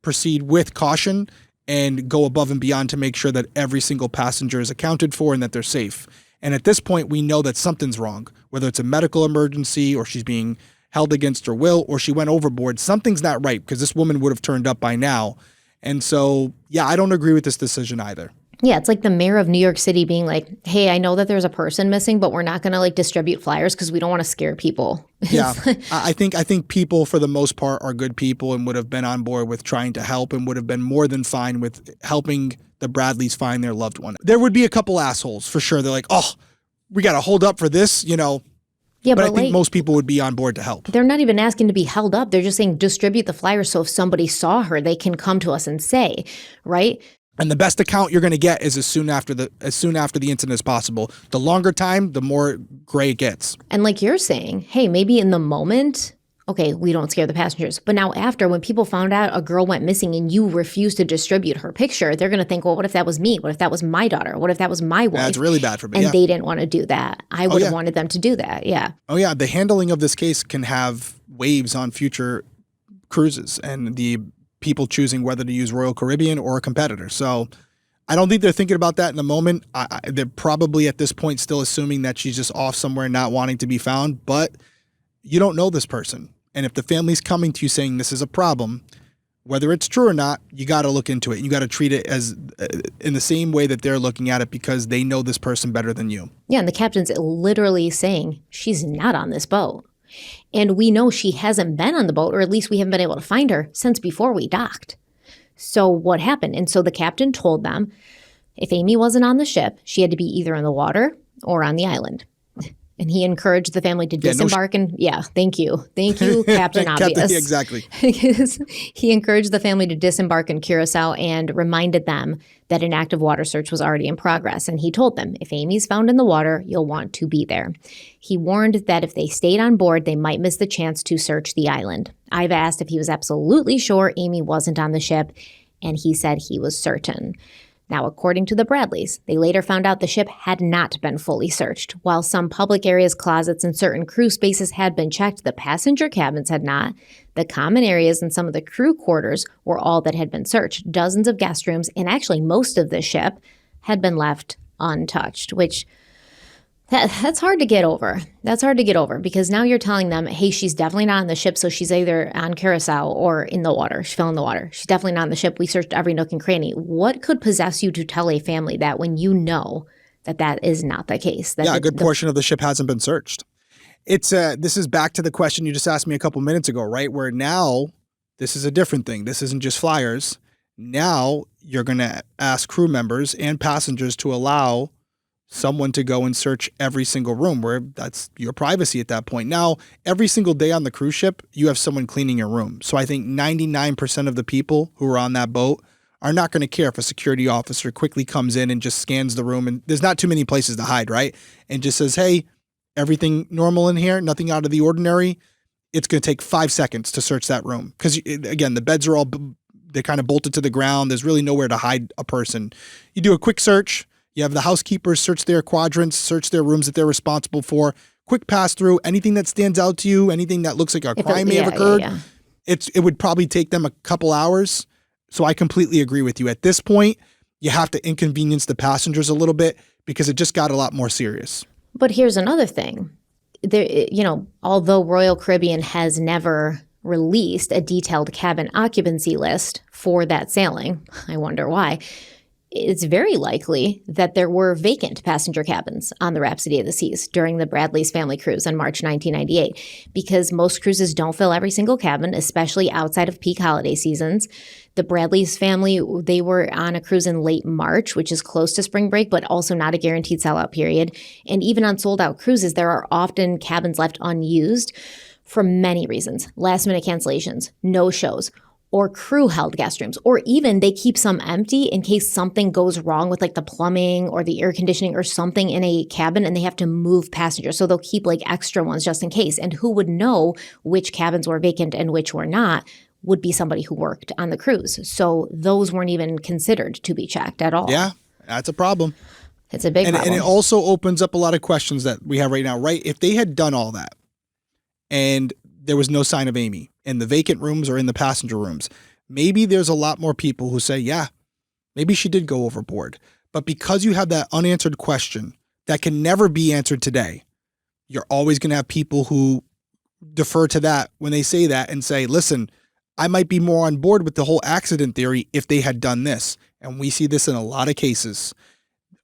proceed with caution and go above and beyond to make sure that every single passenger is accounted for and that they're safe. And at this point, we know that something's wrong, whether it's a medical emergency or she's being held against her will or she went overboard. Something's not right because this woman would have turned up by now. And so, yeah, I don't agree with this decision either. Yeah, it's like the mayor of New York City being like, hey, I know that there's a person missing, but we're not going to like distribute flyers because we don't want to scare people. Yeah, I think people for the most part are good people and would have been on board with trying to help and would have been more than fine with helping the Bradleys find their loved one. There would be a couple assholes for sure. They're like, oh, we got to hold up for this, Yeah, But I but think like, most people would be on board to help. they're not even asking to be held up. They're just saying distribute the flyer so if somebody saw her, they can come to us and say, right? And the best account you're going to get is as soon after the incident as possible. The longer time, the more gray it gets. And like you're saying, hey, maybe in the moment, okay, we don't scare the passengers. But now after, when people found out a girl went missing and you refused to distribute her picture, they're going to think, well, what if that was me? What if that was my daughter? What if that was my wife? That's really bad for me. And Yeah. they didn't want to do that. I would have yeah. wanted them to do that. Yeah. Oh, yeah. The handling of this case can have waves on future cruises and the people choosing whether to use Royal Caribbean or a competitor. So I don't think they're thinking about that in the moment. They're probably at this point still assuming that she's just off somewhere not wanting to be found. But you don't know this person. And if the family's coming to you saying this is a problem, whether it's true or not, you got to look into it. You got to treat it as in the same way that they're looking at it because they know this person better than you. Yeah, and the captain's literally saying she's not on this boat. And we know she hasn't been on the boat, or at least we haven't been able to find her since before we docked. So what happened? And so the captain told them if Amy wasn't on the ship, she had to be either in the water or on the island. And he encouraged the family to disembark. Thank you, Captain Obvious. Captain, exactly. He encouraged the family to disembark in Curacao and reminded them that an active water search was already in progress. And he told them, if Amy's found in the water, you'll want to be there. He warned that if they stayed on board, they might miss the chance to search the island. I've asked if he was absolutely sure Amy wasn't on the ship, and he said he was certain. Now, according to the Bradleys, they later found out the ship had not been fully searched. While some public areas, closets, and certain crew spaces had been checked, the passenger cabins had not. The common areas and some of the crew quarters were all that had been searched. Dozens of guest rooms, and actually most of the ship, had been left untouched, which that's hard to get over. That's hard to get over because now you're telling them, hey, she's definitely not on the ship, so she's either on Curacao or in the water. She fell in the water. She's definitely not on the ship. We searched every nook and cranny. What could possess you to tell a family that when you know that that is not the case? That a good portion of the ship hasn't been searched. This is back to the question you just asked me a couple minutes ago, right? Where now this is a different thing. This isn't just flyers. Now you're going to ask crew members and passengers to allow someone to go and search every single room where that's your privacy at that point. Now, every single day on the cruise ship, you have someone cleaning your room. So I think 99% of the people who are on that boat are not going to care if a security officer quickly comes in and just scans the room. And there's not too many places to hide, right? And just says, hey, everything normal in here, nothing out of the ordinary. It's going to take 5 seconds to search that room. Because, again, the beds are all, they're kind of bolted to the ground. There's really nowhere to hide a person. You do a quick search. You have the housekeepers search their quadrants, search their rooms that they're responsible for. Quick pass through. Anything that stands out to you, anything that looks like a crime may have occurred, it would probably take them a couple hours. So I completely agree with you. At this point, you have to inconvenience the passengers a little bit because it just got a lot more serious. But here's another thing. Although Royal Caribbean has never released a detailed cabin occupancy list for that sailing, I wonder why. It's very likely that there were vacant passenger cabins on the Rhapsody of the Seas during the Bradley's family cruise in March 1998, because most cruises don't fill every single cabin, especially outside of peak holiday seasons. The Bradley's family, they were on a cruise in late March, which is close to spring break, but also not a guaranteed sellout period. And even on sold-out cruises, there are often cabins left unused for many reasons. Last-minute cancellations, no-shows, or crew-held guest rooms, or even they keep some empty in case something goes wrong with like the plumbing or the air conditioning or something in a cabin and they have to move passengers. So they'll keep like extra ones just in case. And who would know which cabins were vacant and which were not would be somebody who worked on the cruise. So those weren't even considered to be checked at all. Yeah, that's a problem. It's a big problem. And it also opens up a lot of questions that we have right now, right? If they had done all that and there was no sign of Amy in the vacant rooms or in the passenger rooms, maybe there's a lot more people who say, yeah, maybe she did go overboard. But because you have that unanswered question that can never be answered today, you're always going to have people who defer to that when they say that and say, listen, I might be more on board with the whole accident theory if they had done this. And we see this in a lot of cases.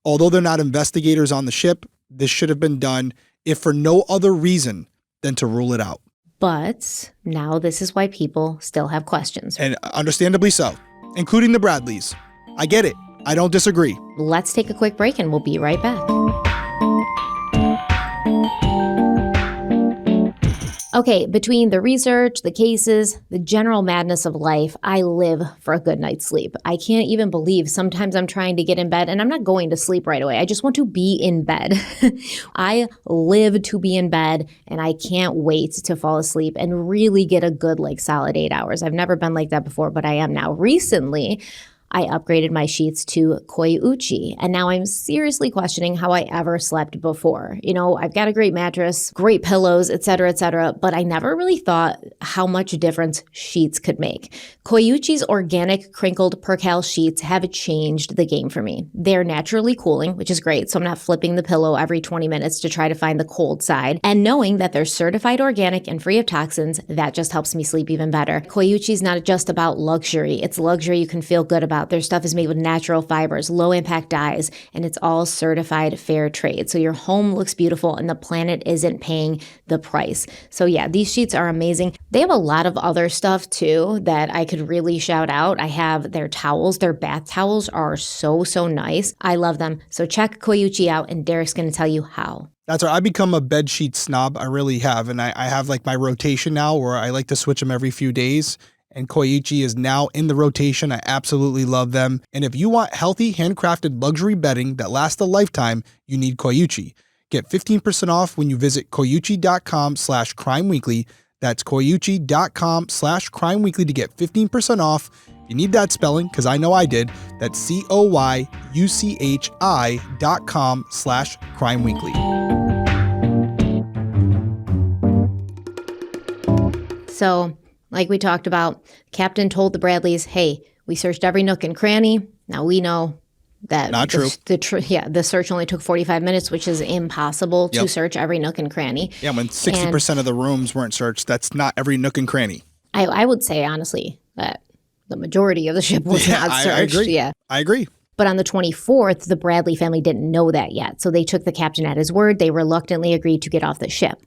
Although they're not investigators on the ship, this should have been done if for no other reason than to rule it out. But now this is why people still have questions. And understandably so, including the Bradleys. I get it. I don't disagree. Let's take a quick break and we'll be right back. Okay, between the research, the cases, the general madness of life, I live for a good night's sleep. I can't even believe sometimes I'm trying to get in bed and I'm not going to sleep right away. I just want to be in bed. I live to be in bed and I can't wait to fall asleep and really get a good, solid 8 hours. I've never been like that before, but I am now. Recently, I upgraded my sheets to Koiuchi, and now I'm seriously questioning how I ever slept before. I've got a great mattress, great pillows, etc., but I never really thought how much difference sheets could make. Koiuchi's organic crinkled percale sheets have changed the game for me. They're naturally cooling, which is great, so I'm not flipping the pillow every 20 minutes to try to find the cold side. And knowing that they're certified organic and free of toxins, that just helps me sleep even better. Koiuchi's not just about luxury. It's luxury you can feel good about. Their stuff is made with natural fibers, low impact dyes, and it's all certified fair trade. So your home looks beautiful and the planet isn't paying the price. So yeah, these sheets are amazing. They have a lot of other stuff too that I could really shout out. I have their towels. Their bath towels are so nice. I love them. So check Koiuchi out and Derek's going to tell you how. That's right. I become a bed sheet snob. I really have. And I have my rotation now where I like to switch them every few days. And Koiuchi is now in the rotation. I absolutely love them. And if you want healthy, handcrafted luxury bedding that lasts a lifetime, you need Koiuchi. Get 15% off when you visit koiuchi.com/crimeweekly. That's koiuchi.com/crimeweekly to get 15% off. You need that spelling because I know I did. That's koiuchi.com/crimeweekly. So, like we talked about, Captain told the Bradleys, hey, we searched every nook and cranny. Now we know that not true. The search only took 45 minutes, which is impossible to search every nook and cranny. Yeah, when 60% of the rooms weren't searched, that's not every nook and cranny. I would say, honestly, that the majority of the ship was not searched. I agree. Yeah. I agree. But on the 24th, the Bradley family didn't know that yet. So they took the captain at his word. They reluctantly agreed to get off the ship.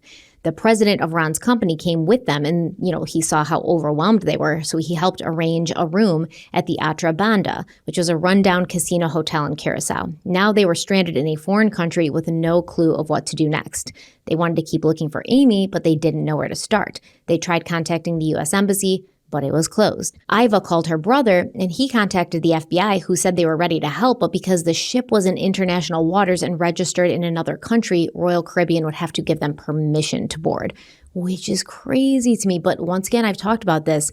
The president of Ron's company came with them and, he saw how overwhelmed they were. So he helped arrange a room at the Atra Banda, which was a rundown casino hotel in Curacao. Now they were stranded in a foreign country with no clue of what to do next. They wanted to keep looking for Amy, but they didn't know where to start. They tried contacting the U.S. Embassy, but it was closed. Iva called her brother, and he contacted the FBI, who said they were ready to help, but because the ship was in international waters and registered in another country, Royal Caribbean would have to give them permission to board, which is crazy to me. But once again, I've talked about this.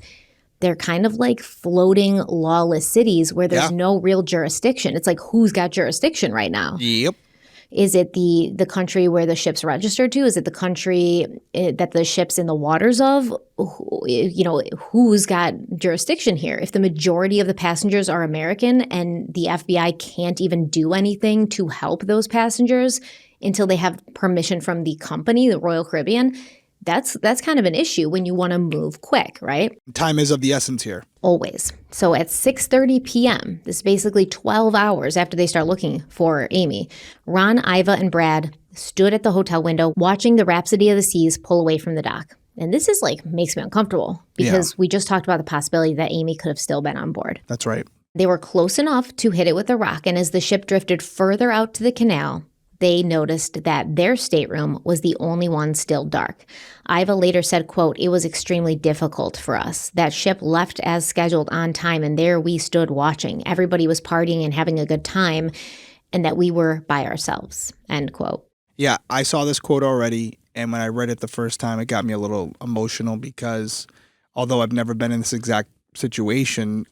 They're kind of like floating lawless cities where there's no real jurisdiction. It's like, who's got jurisdiction right now? Yep. Is it the country where the ship's registered to? Is it the country that the ship's in the waters of? Who's got jurisdiction here? If the majority of the passengers are American and the FBI can't even do anything to help those passengers until they have permission from the company, the Royal Caribbean, that's kind of an issue when you want to move quick, right? Time is of the essence here. Always. So at 6:30 p.m., this is basically 12 hours after they start looking for Amy, Ron, Iva, and Brad stood at the hotel window watching the Rhapsody of the Seas pull away from the dock. And this is makes me uncomfortable because we just talked about the possibility that Amy could have still been on board. That's right. They were close enough to hit it with a rock, and as the ship drifted further out to the canal, they noticed that their stateroom was the only one still dark. Iva later said, quote, "It was extremely difficult for us. That ship left as scheduled on time, and there we stood watching. Everybody was partying and having a good time, and that we were by ourselves," end quote. Yeah, I saw this quote already, and when I read it the first time, it got me a little emotional because although I've never been in this exact situation,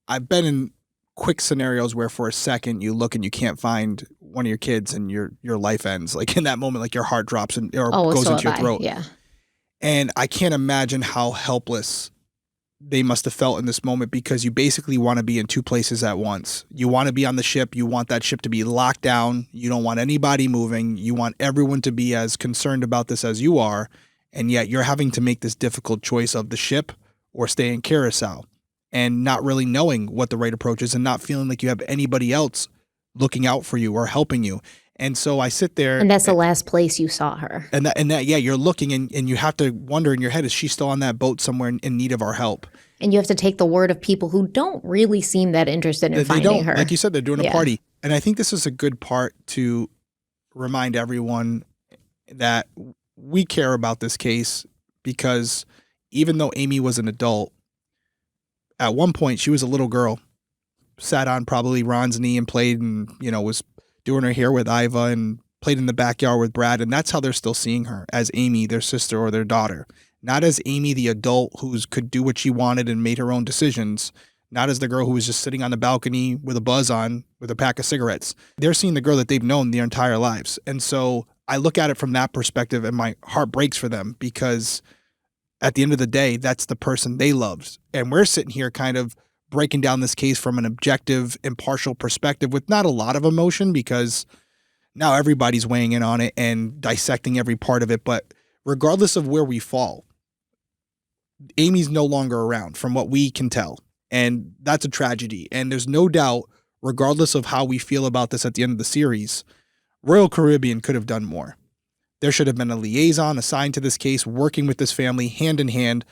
I've been in quick scenarios where for a second you look and you can't find one of your kids and your life ends. Like in that moment, your heart drops or goes into your throat. Yeah. And I can't imagine how helpless they must have felt in this moment because you basically want to be in two places at once. You want to be on the ship. You want that ship to be locked down. You don't want anybody moving. You want everyone to be as concerned about this as you are. And yet you're having to make this difficult choice of the ship or stay in Curacao and not really knowing what the right approach is and not feeling like you have anybody else looking out for you or helping you. And so I sit there. And that's the last place you saw her. And that you're looking and you have to wonder in your head, is she still on that boat somewhere in need of our help? And you have to take the word of people who don't really seem that interested in finding her. Like you said, they're doing a party. And I think this is a good part to remind everyone that we care about this case because even though Amy was an adult, at one point she was a little girl, sat on probably Ron's knee and played and, was doing her hair with Iva and played in the backyard with Brad. And that's how they're still seeing her, as Amy, their sister or their daughter. Not as Amy, the adult who could do what she wanted and made her own decisions. Not as the girl who was just sitting on the balcony with a buzz on with a pack of cigarettes. They're seeing the girl that they've known their entire lives. And so I look at it from that perspective and my heart breaks for them, because at the end of the day, that's the person they loved. And we're sitting here kind of breaking down this case from an objective, impartial perspective with not a lot of emotion, because now everybody's weighing in on it and dissecting every part of it. But regardless of where we fall, Amy's no longer around from what we can tell. And that's a tragedy. And there's no doubt, regardless of how we feel about this at the end of the series, Royal Caribbean could have done more. There should have been a liaison assigned to this case, working with this family hand in hand,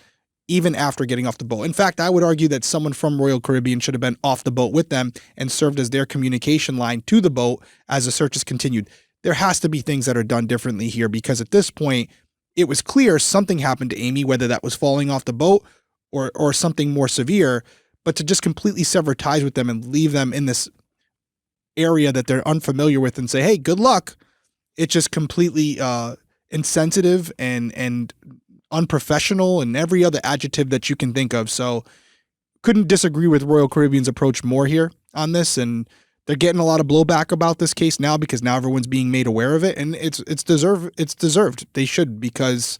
even after getting off the boat. In fact, I would argue that someone from Royal Caribbean should have been off the boat with them and served as their communication line to the boat as the search is continued. There has to be things that are done differently here, because at this point, it was clear something happened to Amy, whether that was falling off the boat or something more severe. But to just completely sever ties with them and leave them in this area that they're unfamiliar with and say, hey, good luck. It's just completely insensitive and unprofessional and every other adjective that you can think of. So couldn't disagree with Royal Caribbean's approach more here on this. And they're getting a lot of blowback about this case now, because now everyone's being made aware of it. And it's deserved. They should, because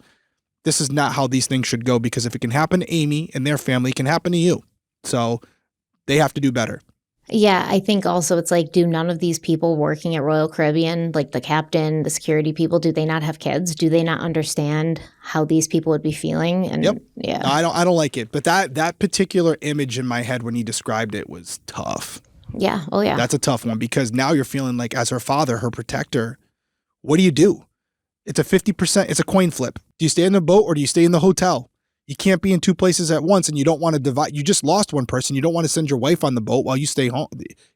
this is not how these things should go, because if it can happen to Amy and their family, it can happen to you. So they have to do better. Yeah, I think also it's like, do none of these people working at Royal Caribbean, like the captain, the security people, do they not have kids? Do they not understand how these people would be feeling? And yep. Yeah. No, I don't like it. But that particular image in my head when he described it was tough. Yeah. Oh, yeah. That's a tough one, because now you're feeling like, as her father, her protector, what do you do? It's a 50%, it's a coin flip. Do you stay in the boat or do you stay in the hotel? You can't be in two places at once, and you don't want to divide. You just lost one person. You don't want to send your wife on the boat while you stay home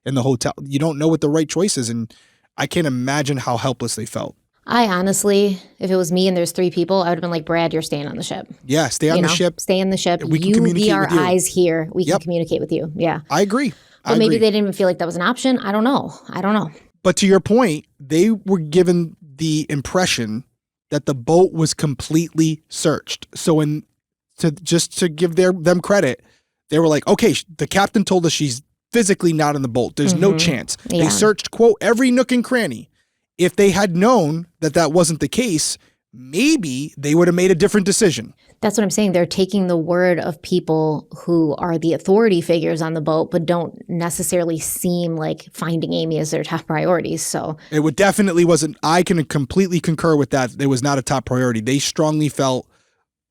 in the hotel. You don't know what the right choice is, and I can't imagine how helpless they felt. I honestly, if it was me and there's three people, I would have been like, Brad, you're staying on the ship. Yeah, stay on the ship. Stay in the ship. We can you communicate be our with you. eyes here. We can communicate with you. Yeah. I agree. But maybe they didn't even feel like that was an option. I don't know. But to your point, they were given the impression that the boat was completely searched. So to give them credit, they were like, okay, the captain told us she's physically not in the boat. There's no chance. Yeah. They searched, quote, every nook and cranny. If they had known that wasn't the case, maybe they would have made a different decision. That's what I'm saying. They're taking the word of people who are the authority figures on the boat, but don't necessarily seem like finding Amy as their top priority. So it definitely wasn't. I can completely concur with that. It was not a top priority. They strongly felt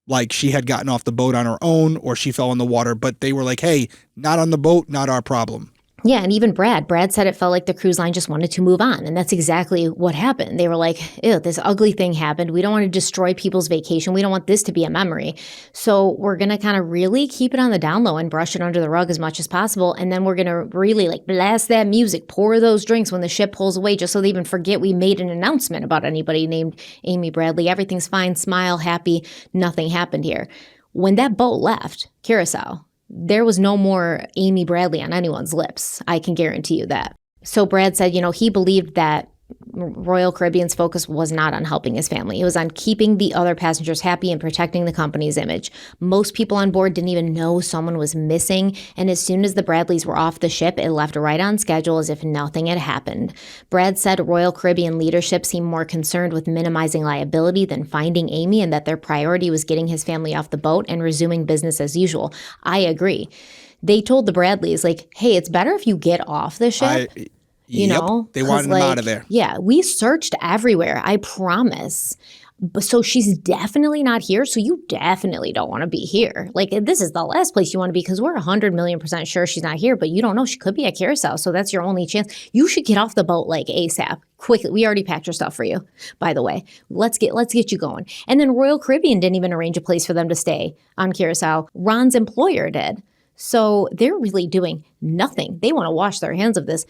like she had gotten off the boat on her own or she fell in the water, but they were like, hey, not on the boat, not our problem. Yeah, and even Brad said it felt like the cruise line just wanted to move on, and that's exactly what happened. They were like, ew, this ugly thing happened. We don't want to destroy people's vacation. We don't want this to be a memory. So we're going to kind of really keep it on the down low and brush it under the rug as much as possible, and then we're going to really like blast that music, pour those drinks when the ship pulls away, just so they even forget we made an announcement about anybody named Amy Bradley. Everything's fine, smile, happy, nothing happened here. When that boat left Curacao, there was no more Amy Bradley on anyone's lips. I can guarantee you that. So Brad said, he believed that Royal Caribbean's focus was not on helping his family. It was on keeping the other passengers happy and protecting the company's image. Most people on board didn't even know someone was missing, and as soon as the Bradleys were off the ship, it left right on schedule as if nothing had happened. Brad said Royal Caribbean leadership seemed more concerned with minimizing liability than finding Amy, and that their priority was getting his family off the boat and resuming business as usual. I agree. They told the Bradleys, like, hey, it's better if you get off the ship. They wanted him out of there. Yeah, we searched everywhere, I promise. So she's definitely not here, so you definitely don't want to be here. Like, this is the last place you want to be, because we're 100,000,000% sure she's not here, but you don't know. She could be at Curacao, so that's your only chance. You should get off the boat, like, ASAP. Quickly. We already packed your stuff for you, by the way. Let's get you going. And then Royal Caribbean didn't even arrange a place for them to stay on Curacao. Ron's employer did. So they're really doing nothing. They want to wash their hands of this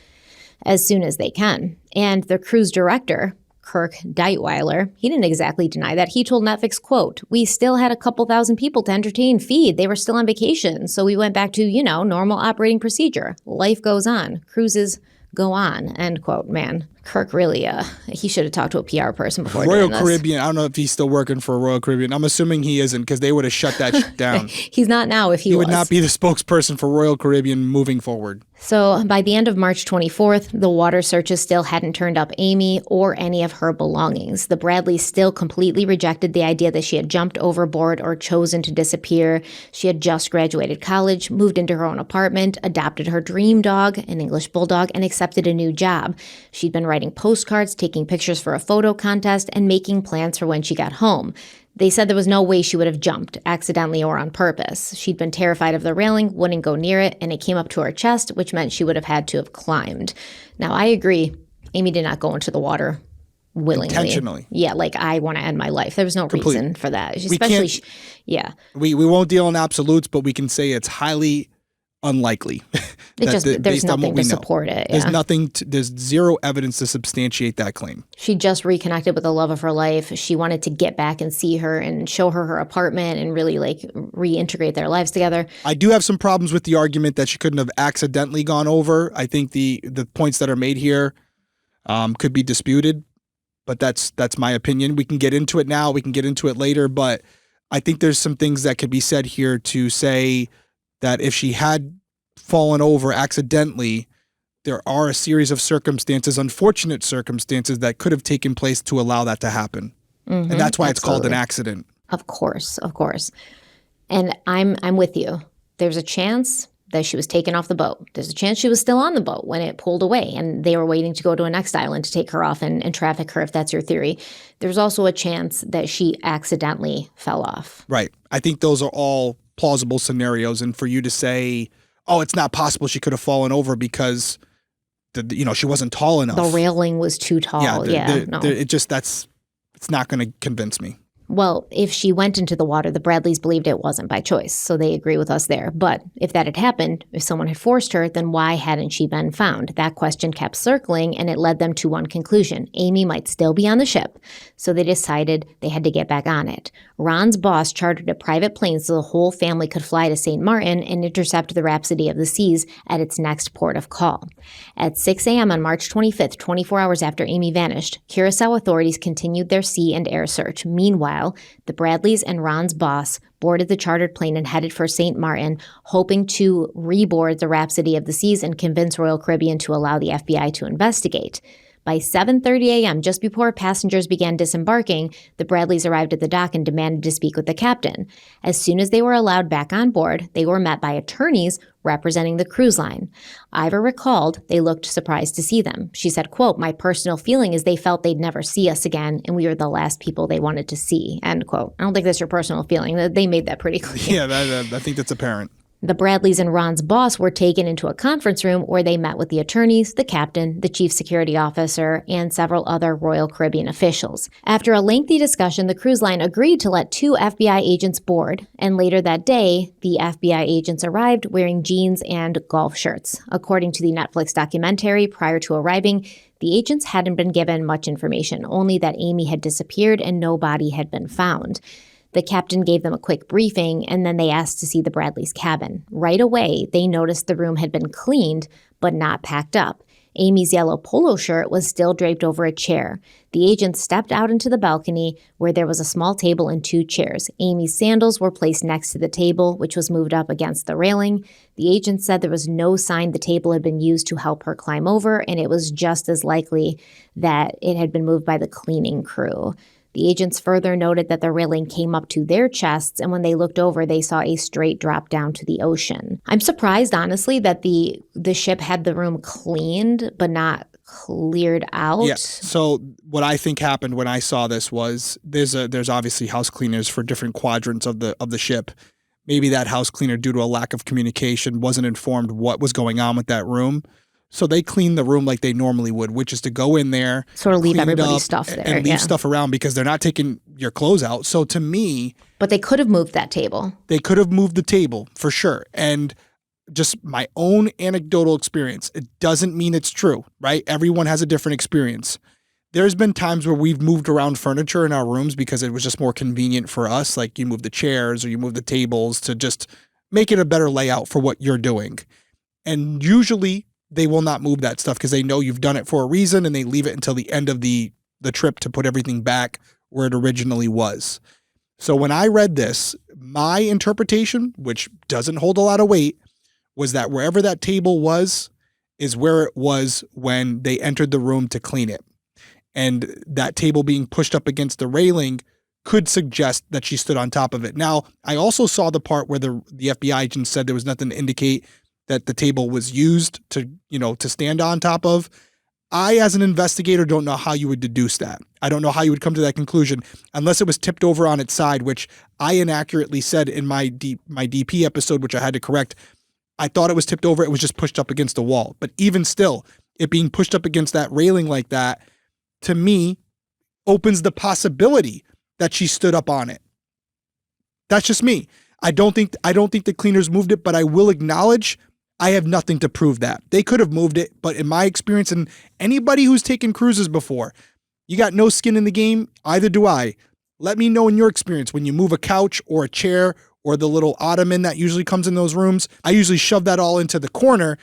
as soon as they can. And the cruise director Kirk Deitweiler, he didn't exactly deny that. He told Netflix, quote, "We still had a couple thousand people to entertain, feed. They were still on vacation. So we went back to, normal operating procedure. Life goes on. Cruises go on," end quote. Man, Kirk really, he should have talked to a PR person before Royal doing this. Caribbean, I don't know if he's still working for Royal Caribbean. I'm assuming he isn't because they would have shut that shit down. He's not now if he was. He would not be the spokesperson for Royal Caribbean moving forward. So by the end of March 24th, the water searches still hadn't turned up Amy or any of her belongings. The Bradleys still completely rejected the idea that she had jumped overboard or chosen to disappear. She had just graduated college, moved into her own apartment, adopted her dream dog, an English bulldog, and accepted a new job. She'd been writing postcards, taking pictures for a photo contest, and making plans for when she got home. They said there was no way she would have jumped, accidentally or on purpose. She'd been terrified of the railing, wouldn't go near it, and it came up to her chest, which meant she would have had to have climbed. Now, I agree. Amy did not go into the water willingly. Intentionally. Yeah, like, I want to end my life. There was no reason for that. We won't deal in absolutes, but we can say it's highly unlikely. There's nothing to support it. Yeah. There's zero evidence to substantiate that claim. She just reconnected with the love of her life. She wanted to get back and see her and show her her apartment and really reintegrate their lives together. I do have some problems with the argument that she couldn't have accidentally gone over. I think the points that are made here could be disputed, but that's my opinion. We can get into it now. We can get into it later, but I think there's some things that could be said here to say that if she had fallen over accidentally, there are a series of circumstances, unfortunate circumstances, that could have taken place to allow that to happen. Mm-hmm, and that's why it's called an accident. Of course. And I'm with you. There's a chance that she was taken off the boat. There's a chance she was still on the boat when it pulled away and they were waiting to go to a next island to take her off and traffic her, if that's your theory. There's also a chance that she accidentally fell off. Right. I think those are all plausible scenarios, and for you to say, oh, it's not possible she could have fallen over because she wasn't tall enough. The railing was too tall. It's not going to convince me. Well, if she went into the water, the Bradleys believed it wasn't by choice, so they agree with us there. But if that had happened, if someone had forced her, then why hadn't she been found? That question kept circling, and it led them to one conclusion. Amy might still be on the ship, so they decided they had to get back on it. Ron's boss chartered a private plane so the whole family could fly to St. Martin and intercept the Rhapsody of the Seas at its next port of call. At 6 a.m. on March 25th, 24 hours after Amy vanished, Curacao authorities continued their sea and air search. Meanwhile, the Bradleys and Ron's boss boarded the chartered plane and headed for St. Martin, hoping to reboard the Rhapsody of the Seas and convince Royal Caribbean to allow the FBI to investigate. By 7:30 a.m., just before passengers began disembarking, the Bradleys arrived at the dock and demanded to speak with the captain. As soon as they were allowed back on board, they were met by attorneys representing the cruise line. Ivor recalled they looked surprised to see them. She said, quote, "My personal feeling is they felt they'd never see us again, and we were the last people they wanted to see," end quote. I don't think that's your personal feeling. They made that pretty clear. Yeah, I think that's apparent. The Bradleys and Ron's boss were taken into a conference room where they met with the attorneys, the captain, the chief security officer, and several other Royal Caribbean officials. After a lengthy discussion, the cruise line agreed to let 2 FBI agents board, and later that day, the FBI agents arrived wearing jeans and golf shirts. According to the Netflix documentary, prior to arriving, the agents hadn't been given much information, only that Amy had disappeared and no body had been found. The captain gave them a quick briefing, and then they asked to see the Bradleys' cabin. Right away, they noticed the room had been cleaned, but not packed up. Amy's yellow polo shirt was still draped over a chair. The agents stepped out into the balcony, where there was a small table and 2 chairs. Amy's sandals were placed next to the table, which was moved up against the railing. The agents said there was no sign the table had been used to help her climb over, and it was just as likely that it had been moved by the cleaning crew. The agents further noted that the railing came up to their chests, and when they looked over, they saw a straight drop down to the ocean. I'm surprised, honestly, that the ship had the room cleaned, but not cleared out. Yeah. So what I think happened when I saw this was there's obviously house cleaners for different quadrants of the ship. Maybe that house cleaner, due to a lack of communication, wasn't informed what was going on with that room. So they clean the room like they normally would, which is to go in there, sort of leave everybody's stuff there, and leave stuff around because they're not taking your clothes out. So to me, but they could have moved that table. They could have moved the table for sure. And just my own anecdotal experience, it doesn't mean it's true, right? Everyone has a different experience. there's been times where we've moved around furniture in our rooms because it was just more convenient for us. Like you move the chairs or you move the tables to just make it a better layout for what you're doing. And usually they will not move that stuff because they know you've done it for a reason and they leave it until the end of the trip to put everything back where it originally was. So when I read this, my interpretation, which doesn't hold a lot of weight, was that wherever that table was is where it was when they entered the room to clean it. And that table being pushed up against the railing could suggest that she stood on top of it. Now, I also saw the part where the FBI agent said there was nothing to indicate that the table was used to stand on top of. I, as an investigator, don't know how you would deduce that. I don't know how you would come to that conclusion unless it was tipped over on its side, which I inaccurately said in my DP episode, which I had to correct. I thought it was tipped over. It was just pushed up against the wall. But even still, it being pushed up against that railing like that, to me, opens the possibility that she stood up on it. That's just me. I don't think the cleaners moved it, but I will acknowledge I have nothing to prove that. They could have moved it, but in my experience, and anybody who's taken cruises before, you got no skin in the game, either do I. Let me know in your experience when you move a couch or a chair or the little ottoman that usually comes in those rooms. I usually shove that all into the corner.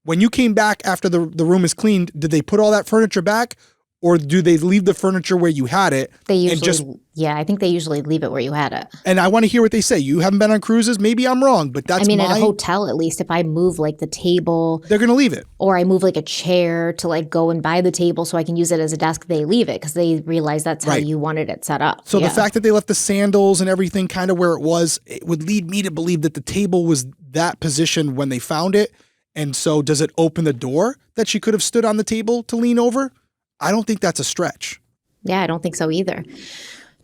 When you came back after the room is cleaned, did they put all that furniture back? Or do they leave the furniture where you had it? They usually, I think they usually leave it where you had it. And I want to hear what they say. You haven't been on cruises. Maybe I'm wrong, but that's at a hotel, at least, if I move like the table. They're going to leave it. Or I move like a chair to like go and buy the table so I can use it as a desk. They leave it because they realize that's how you wanted it set up. So the fact that they left the sandals and everything kind of where it was, it would lead me to believe that the table was that position when they found it. And so does it open the door that she could have stood on the table to lean over? I don't think that's a stretch. Yeah, I don't think so either.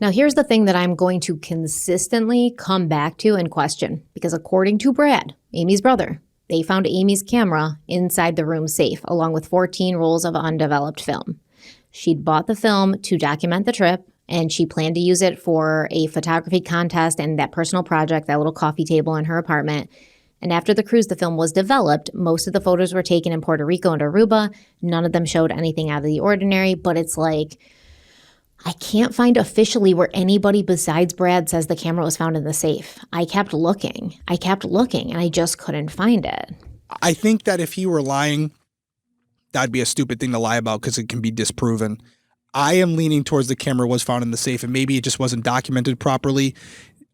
Now, here's the thing that I'm going to consistently come back to and question, because according to Brad, Amy's brother, they found Amy's camera inside the room safe, along with 14 rolls of undeveloped film. She'd bought the film to document the trip, and she planned to use it for a photography contest and that personal project, that little coffee table in her apartment. And after the cruise, the film was developed. Most of the photos were taken in Puerto Rico and Aruba. None of them showed anything out of the ordinary, but it's like, I can't find officially where anybody besides Brad says the camera was found in the safe. I kept looking, and I just couldn't find it. I think that if he were lying, that'd be a stupid thing to lie about because it can be disproven. I am leaning towards the camera was found in the safe, and maybe it just wasn't documented properly.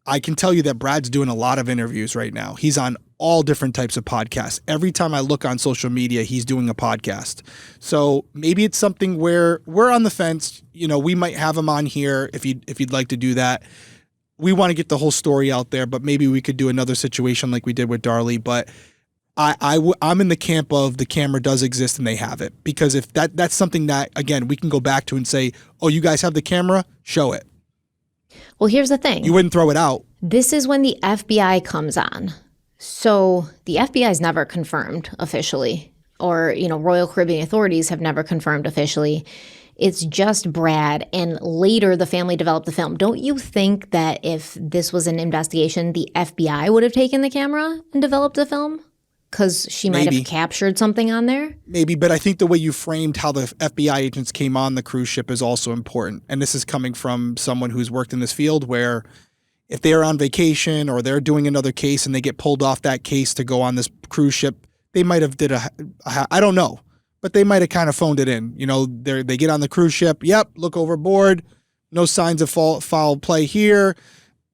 I can tell you that Brad's doing a lot of interviews right now. He's on all different types of podcasts. Every time I look on social media, he's doing a podcast. So maybe it's something where we're on the fence. We might have him on here if you'd like to do that. We want to get the whole story out there, but maybe we could do another situation like we did with Darlie. But I'm in the camp of the camera does exist and they have it, because if that's something that, again, we can go back to and say, oh, you guys have the camera, show it. Well, here's the thing. You wouldn't throw it out. This is when the FBI comes on. So the FBI is never confirmed officially, or, Royal Caribbean authorities have never confirmed officially. It's just Brad, and later the family developed the film. Don't you think that if this was an investigation, the FBI would have taken the camera and developed the film? Because she might have captured something on there? Maybe, but I think the way you framed how the FBI agents came on the cruise ship is also important. And this is coming from someone who's worked in this field, where if they're on vacation or they're doing another case and they get pulled off that case to go on this cruise ship, they might have I don't know, but they might have kind of phoned it in. They get on the cruise ship. Yep, look overboard. No signs of foul play here.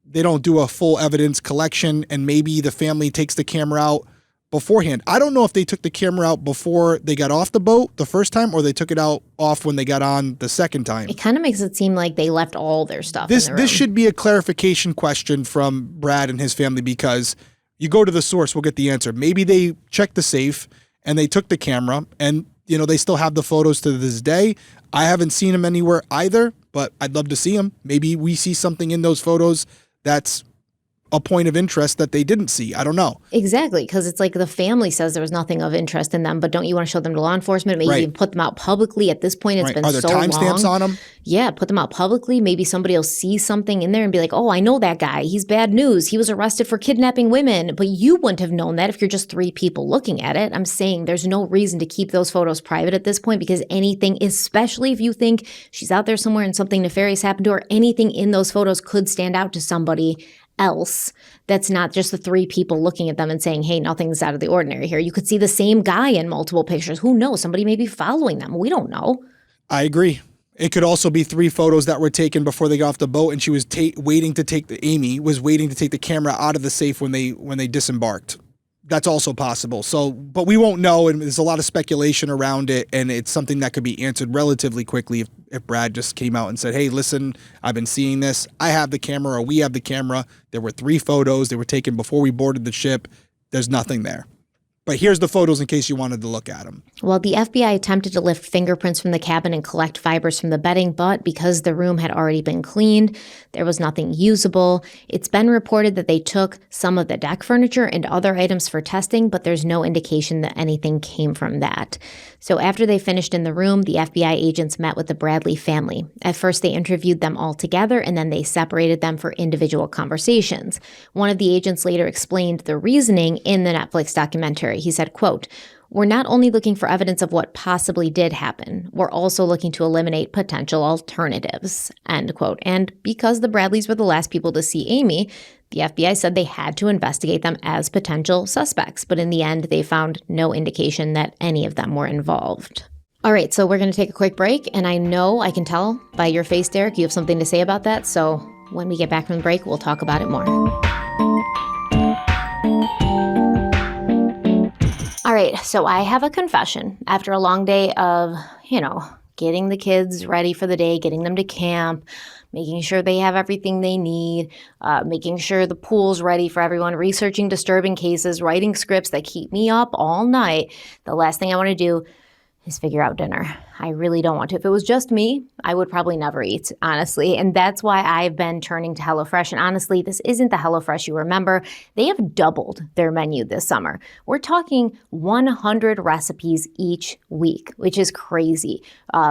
They don't do a full evidence collection, and maybe the family takes the camera out beforehand. I don't know if they took the camera out before they got off the boat the first time, or they took it off when they got on the second time. It kind of makes it seem like they left all their stuff in the room. This should be a clarification question from Brad and his family, because you go to the source, we'll get the answer. Maybe they checked the safe and they took the camera, and they still have the photos to this day. I haven't seen them anywhere either, but I'd love to see them. Maybe we see something in those photos that's a point of interest that they didn't see. I don't know. Exactly, because it's like the family says there was nothing of interest in them, but don't you want to show them to law enforcement? Maybe even put them out publicly. At this point, it's been Are there so long. timestamps on them? Yeah, put them out publicly. Maybe somebody will see something in there and be like, oh, I know that guy. He's bad news. He was arrested for kidnapping women. But you wouldn't have known that if you're just 3 people looking at it. I'm saying there's no reason to keep those photos private at this point, because anything, especially if you think she's out there somewhere and something nefarious happened to her, anything in those photos could stand out to somebody else that's not just the 3 people looking at them and saying, hey, nothing's out of the ordinary here. You could see the same guy in multiple pictures. Who knows? Somebody may be following them. We don't know. I agree. It could also be 3 photos that were taken before they got off the boat, and she was Amy was waiting to take the camera out of the safe when they disembarked. That's also possible. So, but we won't know, and there's a lot of speculation around it, and it's something that could be answered relatively quickly if Brad just came out and said, hey, listen, I've been seeing this. I have the camera, or we have the camera. There were 3 photos. They were taken before we boarded the ship. There's nothing there. But here's the photos in case you wanted to look at them. Well, the FBI attempted to lift fingerprints from the cabin and collect fibers from the bedding, but because the room had already been cleaned, there was nothing usable. It's been reported that they took some of the deck furniture and other items for testing, but there's no indication that anything came from that. So after they finished in the room, the FBI agents met with the Bradley family. At first, they interviewed them all together, and then they separated them for individual conversations. One of the agents later explained the reasoning in the Netflix documentary. He said, quote, "We're not only looking for evidence of what possibly did happen, we're also looking to eliminate potential alternatives," end quote. And because the Bradleys were the last people to see Amy, the FBI said they had to investigate them as potential suspects. But in the end, they found no indication that any of them were involved. All right, so we're going to take a quick break. And I know I can tell by your face, Derek, you have something to say about that. So when we get back from the break, we'll talk about it more. All right, so I have a confession. After a long day of, getting the kids ready for the day, getting them to camp, making sure they have everything they need, making sure the pool's ready for everyone, researching disturbing cases, writing scripts that keep me up all night, the last thing I want to do is figure out dinner. I really don't want to. If it was just me, I would probably never eat, honestly. And that's why I've been turning to HelloFresh. And honestly, this isn't the HelloFresh you remember. They have doubled their menu this summer. We're talking 100 recipes each week, which is crazy.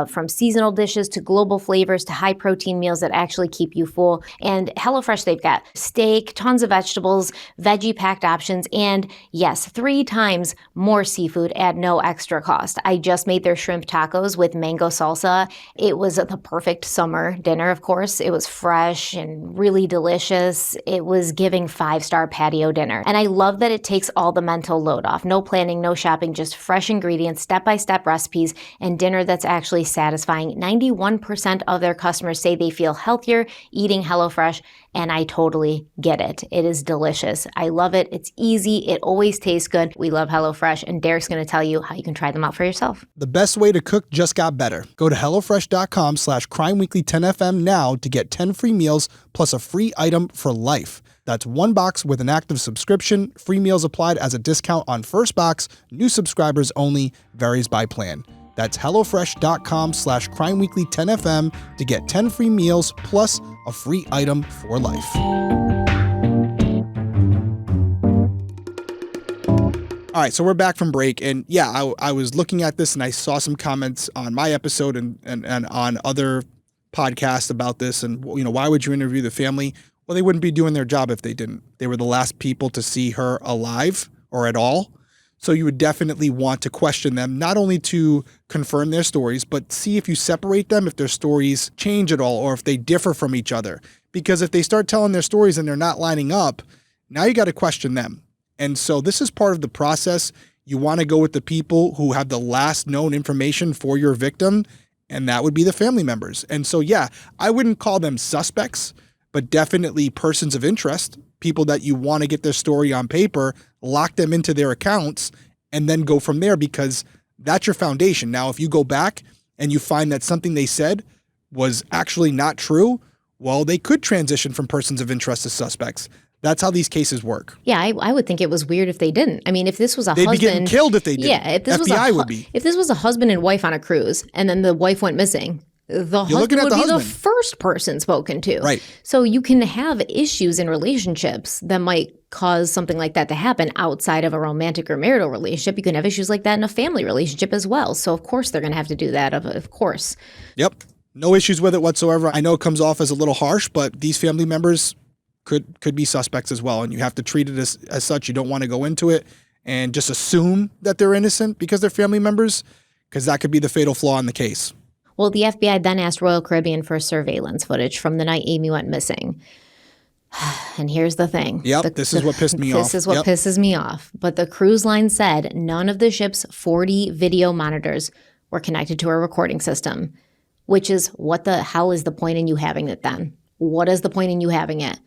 From seasonal dishes to global flavors to high protein meals that actually keep you full. And HelloFresh, they've got steak, tons of vegetables, veggie packed options, and yes, 3 times more seafood at no extra cost. I just made their shrimp tacos with mango salsa. It was the perfect summer dinner, of course. It was fresh and really delicious. It was giving 5-star patio dinner. And I love that it takes all the mental load off. No planning, no shopping, just fresh ingredients, step-by-step recipes, and dinner that's actually satisfying. 91% of their customers say they feel healthier eating HelloFresh, and I totally get it. It is delicious. I love it. It's easy. It always tastes good. We love HelloFresh, and Derek's going to tell you how you can try them out for yourself. The best way to cook just got better. Go to HelloFresh.com/CrimeWeekly10FM now to get 10 free meals plus a free item for life. That's 1 box with an active subscription. Free meals applied as a discount on first box. New subscribers only. Varies by plan. That's HelloFresh.com/CrimeWeekly10FM to get 10 free meals plus a free item for life. All right, so we're back from break, and yeah, I was looking at this and I saw some comments on my episode and on other podcasts about this, and why would you interview the family? Well, they wouldn't be doing their job if they didn't. They were the last people to see her alive or at all. So you would definitely want to question them, not only to confirm their stories, but see if you separate them, if their stories change at all, or if they differ from each other. Because if they start telling their stories and they're not lining up, now you got to question them. And so this is part of the process. You want to go with the people who have the last known information for your victim, and that would be the family members. And so, yeah, I wouldn't call them suspects, but definitely persons of interest, people that you want to get their story on paper, lock them into their accounts, and then go from there, because that's your foundation. Now, if you go back and you find that something they said was actually not true, well, they could transition from persons of interest to suspects. That's how these cases work. Yeah, I would think it was weird if they didn't. I mean, if this was a They'd husband... be getting killed if they did. Yeah, if this FBI would be. If this was a husband and wife on a cruise, and then the wife went missing, the You're looking husband at would the be the husband. first person spoken to. Right. So you can have issues in relationships that might cause something like that to happen outside of a romantic or marital relationship. You can have issues like that in a family relationship as well. So of course they're going to have to do that, of course. Yep. No issues with it whatsoever. I know it comes off as a little harsh, but these family members could be suspects as well. And you have to treat it as such. You don't want to go into it and just assume that they're innocent because they're family members, because that could be the fatal flaw in the case. Well, the FBI then asked Royal Caribbean for surveillance footage from the night Amy went missing. And here's the thing. Yep, this is what pissed me off. This is what pisses me off. But the cruise line said none of the ship's 40 video monitors were connected to a recording system, which is what the hell is the point in you having it then? What is the point in you having it?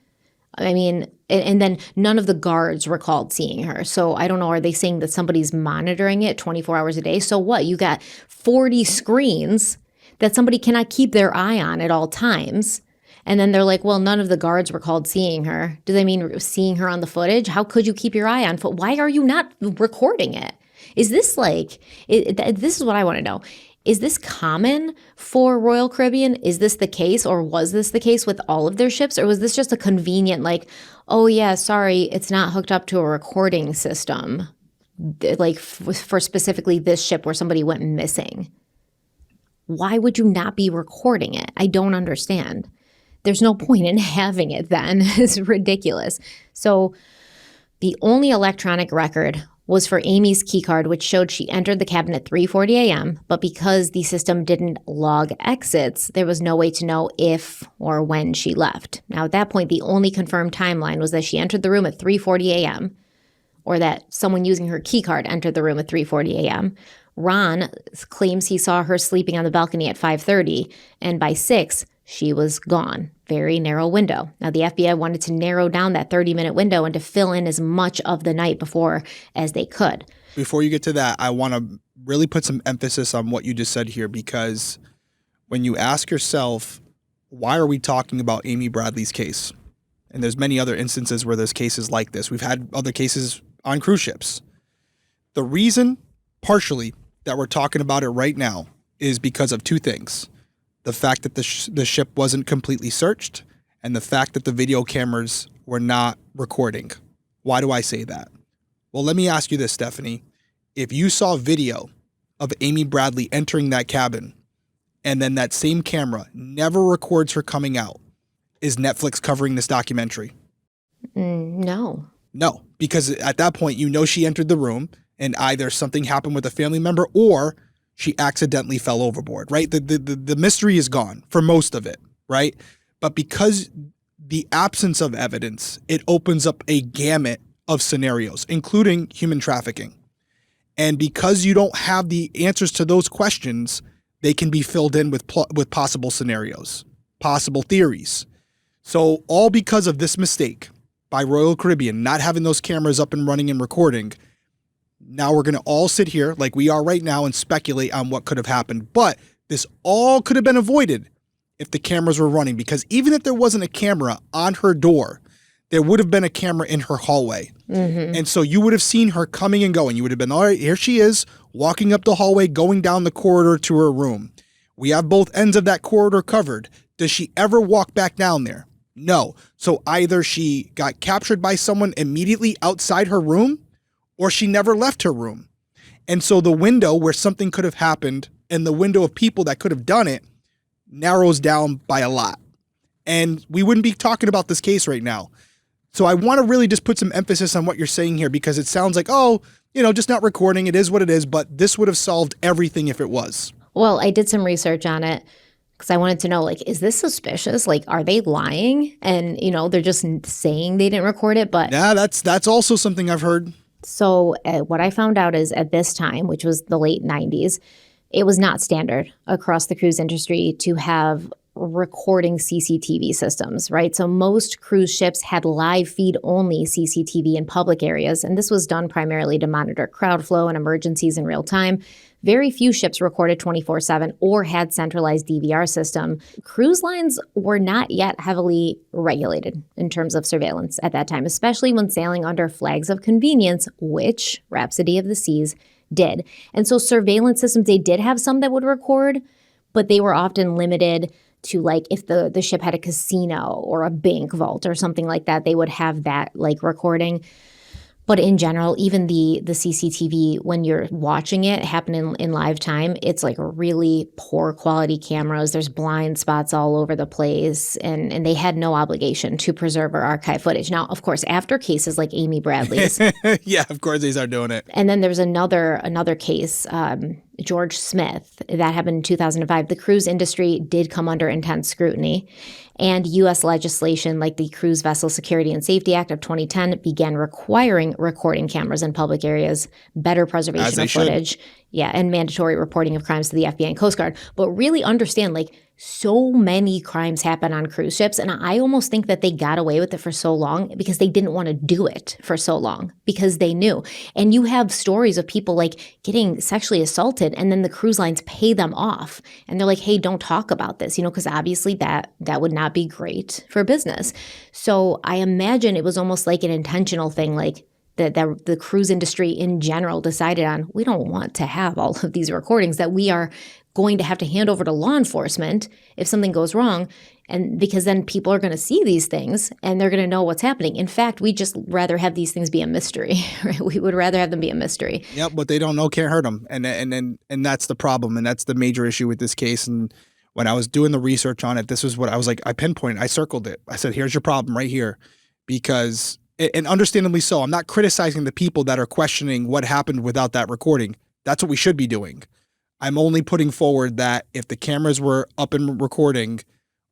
I mean, and then none of the guards recalled seeing her. So I don't know, are they saying that somebody's monitoring it 24 hours a day? So what? You got 40 screens that somebody cannot keep their eye on at all times. And then they're like, well, none of the guards recalled seeing her. Do they mean seeing her on the footage? How could you keep your eye on foot? Why are you not recording it? Is this like, this is what I want to know. Is this common for Royal Caribbean? Is this the case, or was this the case with all of their ships? Or was this just a convenient like, oh yeah, sorry, it's not hooked up to a recording system, like for specifically this ship where somebody went missing? Why would you not be recording it? I don't understand. There's no point in having it then. It's ridiculous. So the only electronic record was for Amy's keycard, which showed she entered the cabin at 3:40 a.m., but because the system didn't log exits, there was no way to know if or when she left. Now, at that point, the only confirmed timeline was that she entered the room at 3:40 a.m., or that someone using her keycard entered the room at 3:40 a.m. Ron claims he saw her sleeping on the balcony at 5:30, and by 6, she was gone. Very narrow window. Now, the FBI wanted to narrow down that 30-minute window and to fill in as much of the night before as they could. Before you get to that, I want to really put some emphasis on what you just said here, because when you ask yourself, why are we talking about Amy Bradley's case? And there's many other instances where there's cases like this. We've had other cases on cruise ships. The reason, partially, that we're talking about it right now is because of two things. The fact that the ship wasn't completely searched, and the fact that the video cameras were not recording. Why do I say that? Well, let me ask you this, Stephanie. If you saw video of Amy Bradley entering that cabin, and then that same camera never records her coming out, is Netflix covering this documentary? No. No, because at that point, you know she entered the room, and either something happened with a family member or she accidentally fell overboard, right? The mystery is gone for most of it, right? But because the absence of evidence, it opens up a gamut of scenarios, including human trafficking. And because you don't have the answers to those questions, they can be filled in with possible scenarios, possible theories. So all because of this mistake by Royal Caribbean, not having those cameras up and running and recording, now we're going to all sit here like we are right now and speculate on what could have happened. But this all could have been avoided if the cameras were running, because even if there wasn't a camera on her door, there would have been a camera in her hallway. Mm-hmm. And so you would have seen her coming and going. You would have been, all right, here she is, walking up the hallway, going down the corridor to her room. We have both ends of that corridor covered. Does she ever walk back down there? No. So either she got captured by someone immediately outside her room, or she never left her room. And so the window where something could have happened and the window of people that could have done it narrows down by a lot. And we wouldn't be talking about this case right now. So I want to really just put some emphasis on what you're saying here, because it sounds like, oh, just not recording. It is what it is. But this would have solved everything if it was. Well, I did some research on it because I wanted to know, like, is this suspicious? Like, are they lying? And, they're just saying they didn't record it. But yeah, that's also something I've heard. So what I found out is at this time, which was the late 90s, it was not standard across the cruise industry to have recording CCTV systems, right? So most cruise ships had live feed only CCTV in public areas, and this was done primarily to monitor crowd flow and emergencies in real time. Very few ships recorded 24/7 or had centralized DVR system. Cruise lines were not yet heavily regulated in terms of surveillance at that time, especially when sailing under flags of convenience, which Rhapsody of the Seas did. And so surveillance systems, they did have some that would record, but they were often limited to like if the ship had a casino or a bank vault or something like that, they would have that like recording. But in general, even the CCTV, when you're watching it happen in live time, it's like really poor quality cameras. There's blind spots all over the place, and they had no obligation to preserve or archive footage. Now, of course, after cases like Amy Bradley's. Yeah, of course they start doing it. And then there's another case, George Smith, that happened in 2005. The cruise industry did come under intense scrutiny, and U.S. legislation like the Cruise Vessel Security and Safety Act of 2010 began requiring recording cameras in public areas, better preservation of footage, and mandatory reporting of crimes to the FBI and Coast Guard. But really understand, like, so many crimes happen on cruise ships, and I almost think that they got away with it for so long because they didn't want to do it for so long because they knew. And you have stories of people like getting sexually assaulted, and then the cruise lines pay them off, and they're like, "Hey, don't talk about this," because obviously that would not be great for business. So I imagine it was almost like an intentional thing, like that the cruise industry in general decided on, we don't want to have all of these recordings that we are going to have to hand over to law enforcement if something goes wrong, and because then people are going to see these things and they're going to know what's happening. In fact, we just rather have these things be a mystery. Right? We would rather have them be a mystery. Yep, what they don't know can't hurt them, and that's the problem, and that's the major issue with this case. And when I was doing the research on it, this was what I was like. I pinpointed, I circled it. I said, "Here's your problem right here," because, and understandably so, I'm not criticizing the people that are questioning what happened without that recording. That's what we should be doing. I'm only putting forward that if the cameras were up and recording,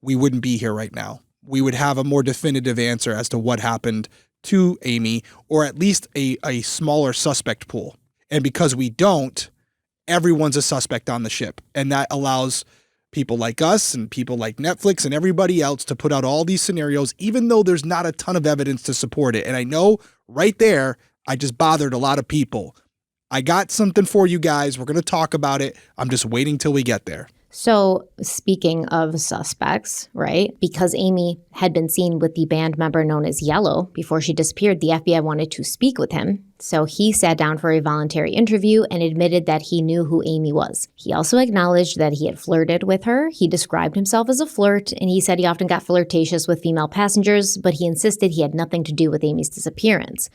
we wouldn't be here right now. We would have a more definitive answer as to what happened to Amy, or at least a smaller suspect pool. And because we don't, everyone's a suspect on the ship. And that allows people like us and people like Netflix and everybody else to put out all these scenarios, even though there's not a ton of evidence to support it. And I know right there, I just bothered a lot of people. I got something for you guys. We're going to talk about it. I'm just waiting till we get there. So speaking of suspects, right, because Amy had been seen with the band member known as Yellow before she disappeared, the FBI wanted to speak with him. So he sat down for a voluntary interview and admitted that he knew who Amy was. He also acknowledged that he had flirted with her. He described himself as a flirt, and he said he often got flirtatious with female passengers, but he insisted he had nothing to do with Amy's disappearance.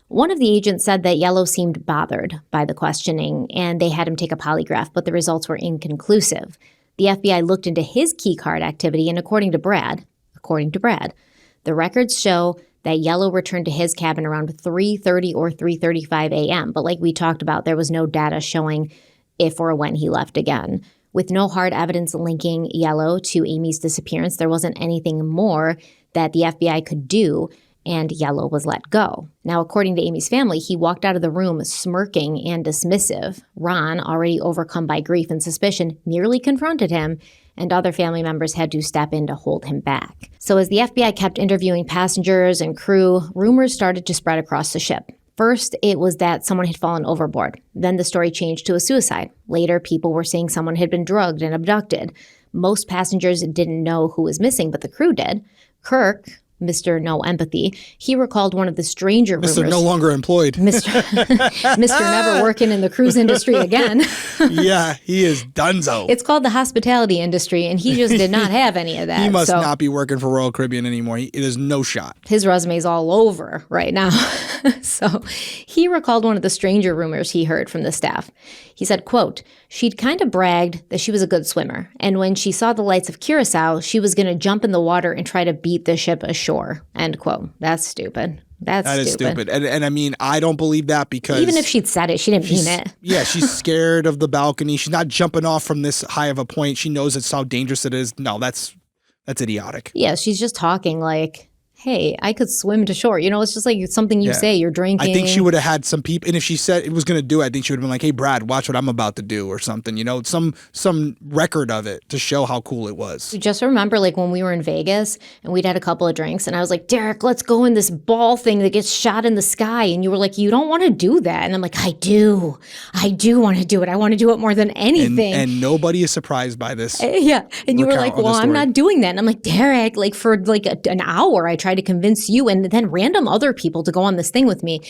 One of the agents said that Yellow seemed bothered by the questioning, and they had him take a polygraph, but the results were inconclusive. The FBI looked into his key card activity, and according to Brad, the records show that Yellow returned to his cabin around 3:30 or 3:35 a.m., but like we talked about, there was no data showing if or when he left again. With no hard evidence linking Yellow to Amy's disappearance, there wasn't anything more that the FBI could do, and Yellow was let go. Now, according to Amy's family, he walked out of the room smirking and dismissive. Ron, already overcome by grief and suspicion, merely confronted him, and other family members had to step in to hold him back. So as the FBI kept interviewing passengers and crew, rumors started to spread across the ship. First, it was that someone had fallen overboard. Then the story changed to a suicide. Later, people were saying someone had been drugged and abducted. Most passengers didn't know who was missing, but the crew did. Kirk, Mr. No Empathy, he recalled one of the stranger rumors. Mr. No longer employed. Mr. Never working in the cruise industry again. Yeah, he is donezo. It's called the hospitality industry, and he just did not have any of that. He must not be working for Royal Caribbean anymore. It is no shot. His resume's all over right now. So he recalled one of the stranger rumors he heard from the staff. He said, quote, "She'd kind of bragged that she was a good swimmer, and when she saw the lights of Curacao, she was going to jump in the water and try to beat the ship ashore." End quote. That's stupid. That is stupid. And I mean, I don't believe that because even if she'd said it, she didn't mean it. Yeah, she's scared of the balcony. She's not jumping off from this high of a point. She knows it's how dangerous it is. No, that's idiotic. Yeah, she's just talking like, hey, I could swim to shore. It's just like something you say, you're drinking. I think she would have had some people, and if she said it was going to do it, I think she would have been like, hey, Brad, watch what I'm about to do or something, some record of it to show how cool it was. Just remember like when we were in Vegas and we'd had a couple of drinks and I was like, Derek, let's go in this ball thing that gets shot in the sky. And you were like, you don't want to do that. And I'm like, I do want to do it. I want to do it more than anything. And nobody is surprised by this. Yeah. And you were like, well, I'm not doing that. And I'm like, Derek, like for like an hour, I tried to convince you and then random other people to go on this thing with me.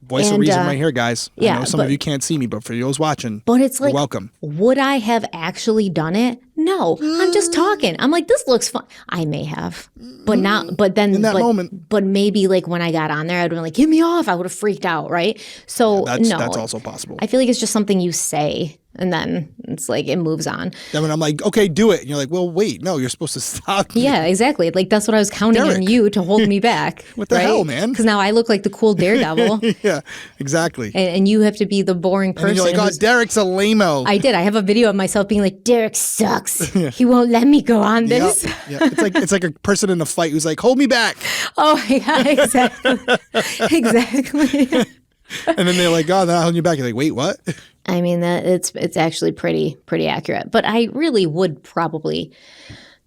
Voice of reason right here, guys. Yeah, I know some of you can't see me, but for those watching, but it's like, you're welcome. Would I have actually done it? No, I'm just talking. I'm like, this looks fun. I may have, but not. But then, In that moment. but maybe like when I got on there, I'd been like, get me off. I would have freaked out, right? So That's also possible. I feel like it's just something you say, and then it's like it moves on. Then when I'm like, okay, do it, and you're like, well, wait, no, you're supposed to stop. Yeah, exactly. Like that's what I was counting on you to hold me back. What the hell, man? Because now I look like the cool daredevil. Yeah, exactly. And you have to be the boring person. And you're like, oh, Derek's a lame-o. I did. I have a video of myself being like, Derek sucks. He won't let me go on this. Yep. It's like a person in a fight who's like, hold me back. Oh, yeah, exactly. Exactly. And then they're like, oh, they're not holding you back. You're like, wait, what? I mean, it's actually pretty accurate. But I really would probably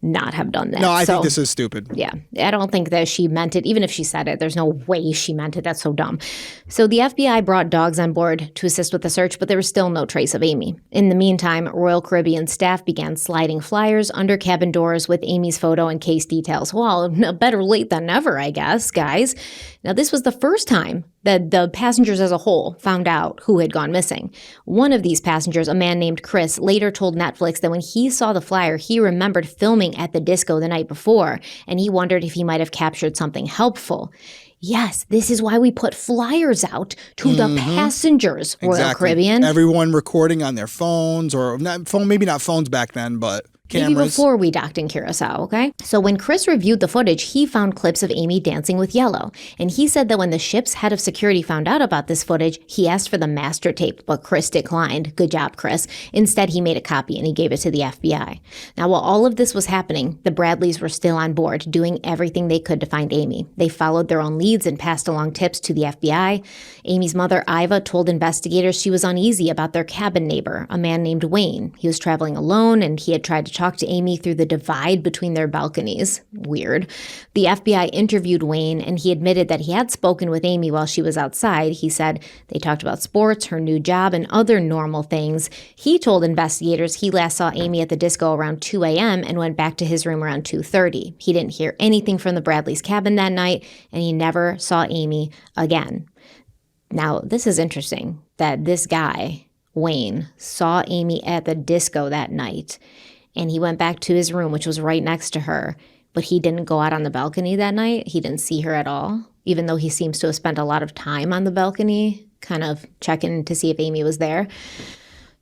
not have done that. No, I think this is stupid. Yeah. I don't think that she meant it. Even if she said it, there's no way she meant it. That's so dumb. So the FBI brought dogs on board to assist with the search, but there was still no trace of Amy. In the meantime, Royal Caribbean staff began sliding flyers under cabin doors with Amy's photo and case details. Well, better late than never, I guess, guys. Now, this was the first time that the passengers as a whole found out who had gone missing. One of these passengers, a man named Chris, later told Netflix that when he saw the flyer, he remembered filming at the disco the night before, and he wondered if he might have captured something helpful. Yes, this is why we put flyers out to the passengers, Royal Caribbean. Everyone recording on their phones, or maybe not phones back then, but cameras. Maybe before we docked in Curacao, okay? So when Chris reviewed the footage, he found clips of Amy dancing with Yellow. And he said that when the ship's head of security found out about this footage, he asked for the master tape, but Chris declined. Good job, Chris. Instead, he made a copy and he gave it to the FBI. Now, while all of this was happening, the Bradleys were still on board, doing everything they could to find Amy. They followed their own leads and passed along tips to the FBI. Amy's mother, Iva, told investigators she was uneasy about their cabin neighbor, a man named Wayne. He was traveling alone and he had tried to talk to Amy through the divide between their balconies. Weird. The FBI interviewed Wayne, and he admitted that he had spoken with Amy while she was outside. He said they talked about sports, her new job, and other normal things. He told investigators he last saw Amy at the disco around 2 a.m. and went back to his room around 2:30. He didn't hear anything from the Bradleys' cabin that night, and he never saw Amy again. Now, this is interesting that this guy, Wayne, saw Amy at the disco that night. And he went back to his room, which was right next to her, but he didn't go out on the balcony that night. He didn't see her at all, even though he seems to have spent a lot of time on the balcony, kind of checking to see if Amy was there.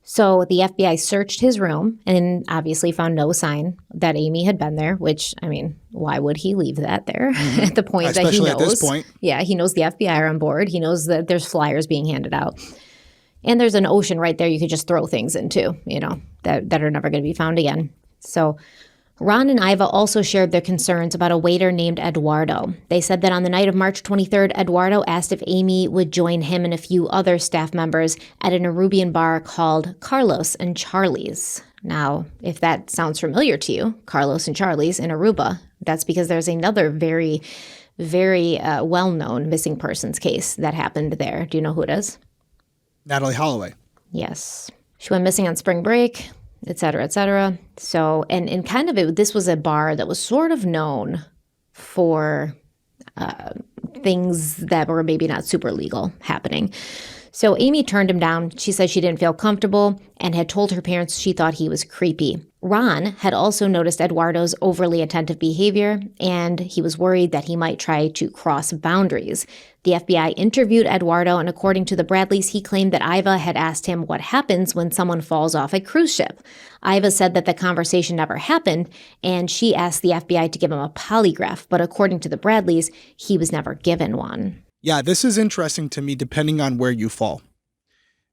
So the FBI searched his room and obviously found no sign that Amy had been there, which, I mean, why would he leave that there at the point that he knows? Especially at this point. Yeah, he knows the FBI are on board. He knows that there's flyers being handed out. And there's an ocean right there you could just throw things into, that are never going to be found again. So Ron and Iva also shared their concerns about a waiter named Eduardo. They said that on the night of March 23rd, Eduardo asked if Amy would join him and a few other staff members at an Arubian bar called Carlos and Charlie's. Now, if that sounds familiar to you, Carlos and Charlie's in Aruba, that's because there's another very, very well-known missing persons case that happened there. Do you know who it is? Natalie Holloway. Yes. She went missing on spring break, et cetera, et cetera. So, and kind of this was a bar that was sort of known for things that were maybe not super legal happening. So Amy turned him down. She said she didn't feel comfortable and had told her parents she thought he was creepy. Ron had also noticed Eduardo's overly attentive behavior, and he was worried that he might try to cross boundaries. The FBI interviewed Eduardo, and according to the Bradleys, he claimed that Iva had asked him what happens when someone falls off a cruise ship. Iva said that the conversation never happened, and she asked the FBI to give him a polygraph, but according to the Bradleys, he was never given one. Yeah, this is interesting to me depending on where you fall,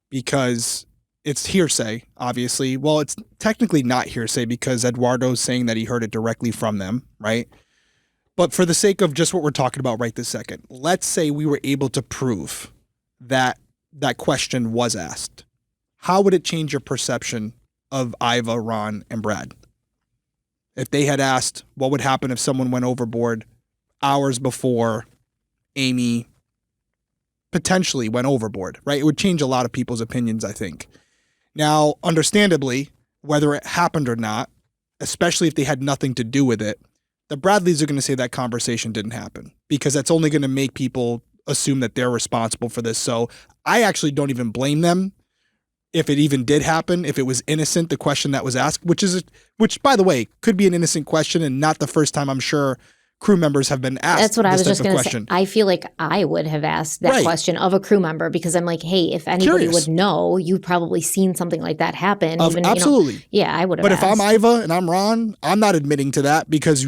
because it's hearsay, obviously. Well, it's technically not hearsay because Eduardo's saying that he heard it directly from them, right? But for the sake of just what we're talking about right this second, let's say we were able to prove that that question was asked. How would it change your perception of Iva, Ron, and Brad? If they had asked what would happen if someone went overboard hours before Amy potentially went overboard, right? It would change a lot of people's opinions, I think. Now, understandably, whether it happened or not, especially if they had nothing to do with it, the Bradleys are going to say that conversation didn't happen because that's only going to make people assume that they're responsible for this. So I actually don't even blame them if it even did happen, if it was innocent, the question that was asked, which by the way, could be an innocent question and not the first time I'm sure crew members have been asked. That's what I was this just type of going to say. question. I feel like I would have asked that Right. question of a crew member because I'm like, hey, if anybody Curious. would know, you've probably seen something like that happen. Absolutely. Yeah, I would have But asked. if I'm Iva and I'm Ron, I'm not admitting to that because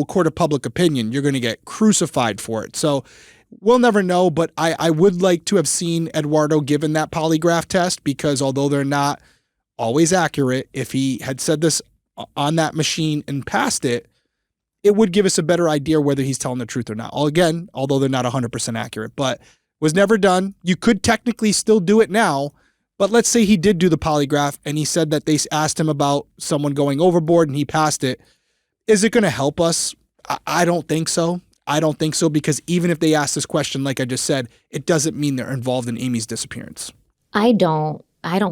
court of public opinion, you're going to get crucified for it. So we'll never know, but I would like to have seen Eduardo given that polygraph test because although they're not always accurate, if he had said this on that machine and passed it, it would give us a better idea whether he's telling the truth or not. Again, although they're not 100% accurate, but was never done. You could technically still do it now, but let's say he did do the polygraph and he said that they asked him about someone going overboard and he passed it. Is it going to help us? I don't think so. I don't think so because even if they ask this question, like I just said, it doesn't mean they're involved in Amy's disappearance. I don't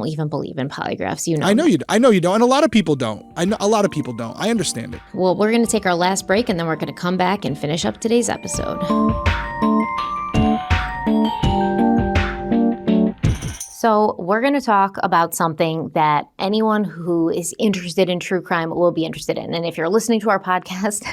even believe in polygraphs. I know you don't, and a lot of people don't. I know a lot of people don't. I understand it. Well, we're going to take our last break, and then we're going to come back and finish up today's episode. So we're going to talk about something that anyone who is interested in true crime will be interested in. And if you're listening to our podcast,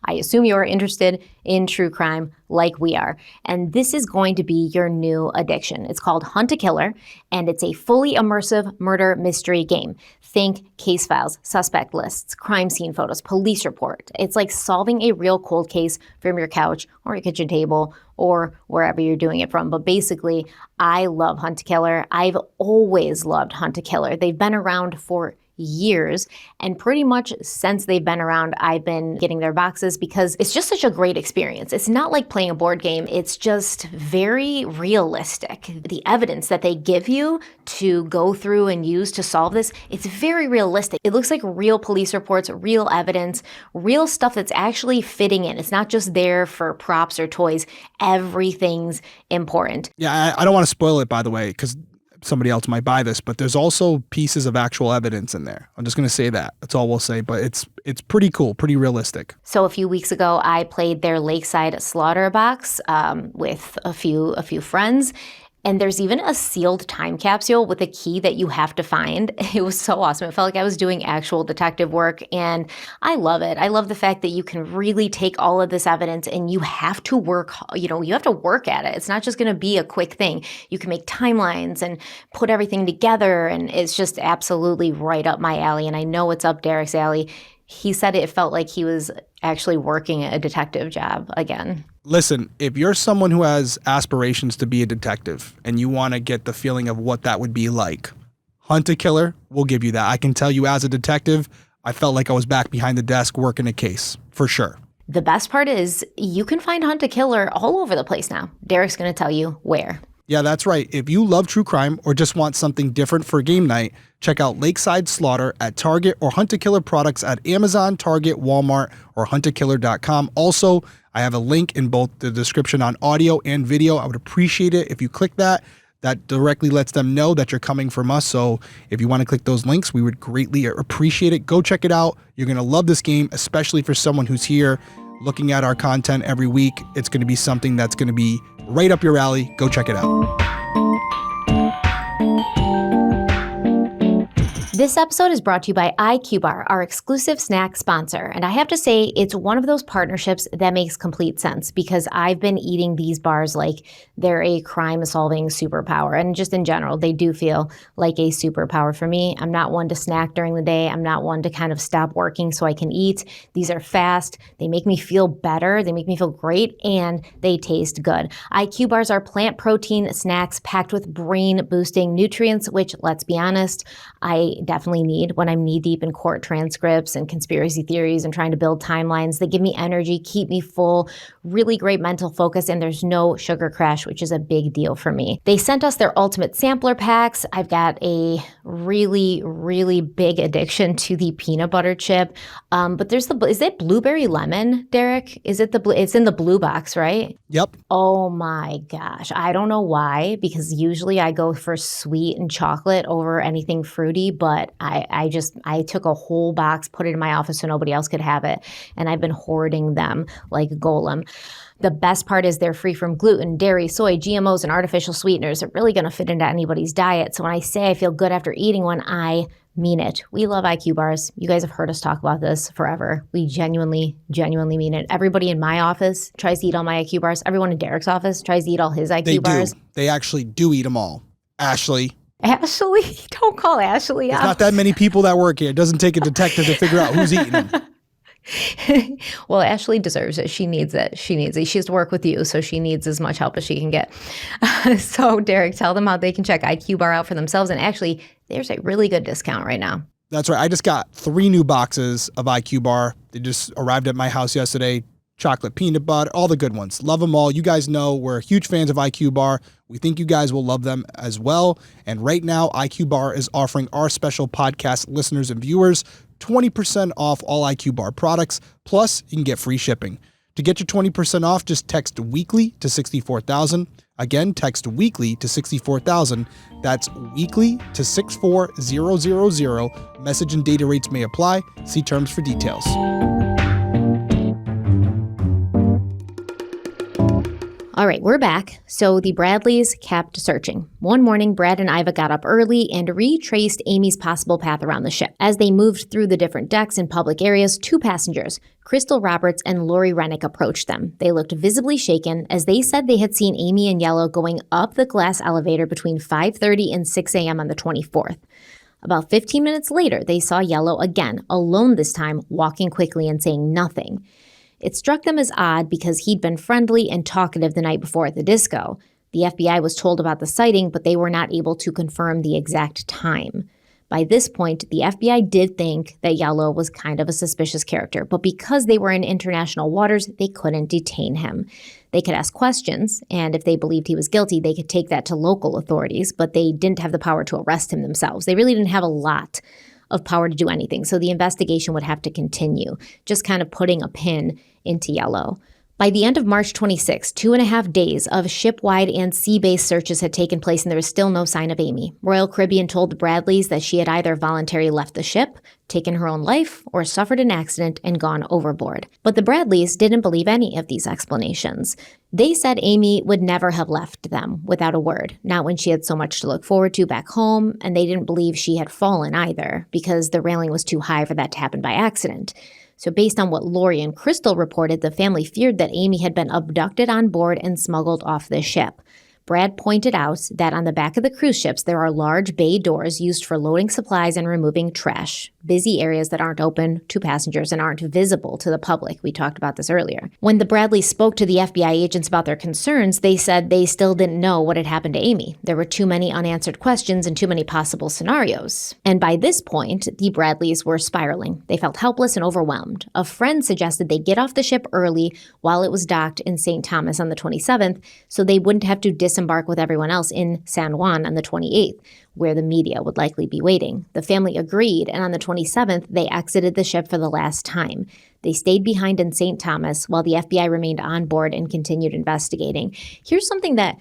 I assume you are interested in true crime like we are. And this is going to be your new addiction. It's called Hunt a Killer, and it's a fully immersive murder mystery game. Think case files, suspect lists, crime scene photos, police report. It's like solving a real cold case from your couch or your kitchen table or wherever you're doing it from. But basically, I love Hunt a Killer. I've always loved Hunt a Killer. They've been around for years, and pretty much since they've been around, I've been getting their boxes because it's just such a great experience. It's not like playing a board game. It's just very realistic. The evidence that they give you to go through and use to solve this, it's very realistic. It looks like real police reports, real evidence, real stuff that's actually fitting in. It's not just there for props or toys. Everything's important. Yeah, I don't want to spoil it, by the way, because somebody else might buy this, but there's also pieces of actual evidence in there. I'm just going to say that. That's all we'll say, but it's pretty cool, pretty realistic. So a few weeks ago, I played their Lakeside Slaughter box with a few friends. And there's even a sealed time capsule with a key that you have to find. It was so awesome. It felt like I was doing actual detective work, and I love it. I love the fact that you can really take all of this evidence and you have to work, you have to work at it. It's not just going to be a quick thing. You can make timelines and put everything together, and it's just absolutely right up my alley. And I know it's up Derek's alley. He said it felt like he was actually working a detective job again. Listen, if you're someone who has aspirations to be a detective and you want to get the feeling of what that would be like, Hunt a Killer will give you that. I can tell you as a detective, I felt like I was back behind the desk working a case, for sure. The best part is you can find Hunt a Killer all over the place now. Derek's going to tell you where. Yeah, that's right. If you love true crime or just want something different for game night, check out Lakeside Slaughter at Target or Hunt a Killer products at Amazon, Target, Walmart, or huntakiller.com. Also, I have a link in both the description on audio and video. I would appreciate it if you click that. That directly lets them know that you're coming from us. So if you want to click those links, we would greatly appreciate it. Go check it out. You're going to love this game, especially for someone who's here looking at our content every week. It's going to be something that's going to be right up your alley. Go check it out. This episode is brought to you by iQBar, our exclusive snack sponsor. And I have to say, it's one of those partnerships that makes complete sense because I've been eating these bars like they're a crime-solving superpower. And just in general, they do feel like a superpower for me. I'm not one to snack during the day. I'm not one to kind of stop working so I can eat. These are fast. They make me feel better. They make me feel great, and they taste good. IQ bars are plant protein snacks packed with brain-boosting nutrients, which, let's be honest, I definitely need when I'm knee-deep in court transcripts and conspiracy theories and trying to build timelines. They give me energy, keep me full, really great mental focus, and there's no sugar crash, which is a big deal for me. They sent us their ultimate sampler packs. I've got a really, really big addiction to the peanut butter chip. But is it blueberry lemon, Derek? It's in the blue box, right? Yep. Oh my gosh. I don't know why, because usually I go for sweet and chocolate over anything fruity, but but I took a whole box, put it in my office so nobody else could have it, and I've been hoarding them like a golem. The best part is they're free from gluten, dairy, soy, GMOs, and artificial sweeteners. They're really going to fit into anybody's diet. So when I say I feel good after eating one, I mean it. We love IQ bars. You guys have heard us talk about this forever. We genuinely mean it. Everybody in my office tries to eat all my IQ bars. Everyone in Derek's office tries to eat all his IQ bars. They actually do eat them all. Ashley, don't call Ashley out. There's not that many people that work here. It doesn't take a detective to figure out who's eating them. Well, Ashley deserves it. She needs it. She has to work with you, so she needs as much help as she can get. So, Derek, tell them how they can check IQ Bar out for themselves. And actually, there's a really good discount right now. That's right. I just got 3 new boxes of IQ Bar. They just arrived at my house yesterday. Chocolate peanut butter, all the good ones. Love them all. You guys know we're huge fans of IQ Bar. We think you guys will love them as well. And right now, IQ Bar is offering our special podcast listeners and viewers 20% off all IQ Bar products, plus you can get free shipping. To get your 20% off, just text weekly to 64,000. Again, text weekly to 64,000. That's weekly to 64000. Message and data rates may apply. See terms for details. All right, we're back. So the Bradleys kept searching. One morning, Brad and Iva got up early and retraced Amy's possible path around the ship. As they moved through the different decks and public areas, 2 passengers, Crystal Roberts and Lori Rennick, approached them. They looked visibly shaken as they said they had seen Amy and Yellow going up the glass elevator between 5:30 and 6 a.m. on the 24th. About 15 minutes later, they saw Yellow again, alone this time, walking quickly and saying nothing. It struck them as odd because he'd been friendly and talkative the night before at the disco. The FBI was told about the sighting, but they were not able to confirm the exact time. By this point, the FBI did think that Yellow was kind of a suspicious character, but because they were in international waters, they couldn't detain him. They could ask questions, and if they believed he was guilty, they could take that to local authorities, but they didn't have the power to arrest him themselves. They really didn't have a lot of power to do anything, so the investigation would have to continue, just kind of putting a pin into Yellow. By the end of March 26, 2.5 days of ship-wide and sea-based searches had taken place and there was still no sign of Amy. Royal Caribbean told the Bradleys that she had either voluntarily left the ship, taken her own life, or suffered an accident and gone overboard. But the Bradleys didn't believe any of these explanations. They said Amy would never have left them without a word, not when she had so much to look forward to back home, and they didn't believe she had fallen either, because the railing was too high for that to happen by accident. So based on what Lori and Crystal reported, the family feared that Amy had been abducted on board and smuggled off the ship. Brad pointed out that on the back of the cruise ships, there are large bay doors used for loading supplies and removing trash, busy areas that aren't open to passengers and aren't visible to the public. We talked about this earlier. When the Bradleys spoke to the FBI agents about their concerns, they said they still didn't know what had happened to Amy. There were too many unanswered questions and too many possible scenarios. And by this point, the Bradleys were spiraling. They felt helpless and overwhelmed. A friend suggested they get off the ship early while it was docked in St. Thomas on the 27th so they wouldn't have to disembark with everyone else in San Juan on the 28th, where the media would likely be waiting. The family agreed, and on the 27th, they exited the ship for the last time. They stayed behind in St. Thomas while the FBI remained on board and continued investigating. Here's something that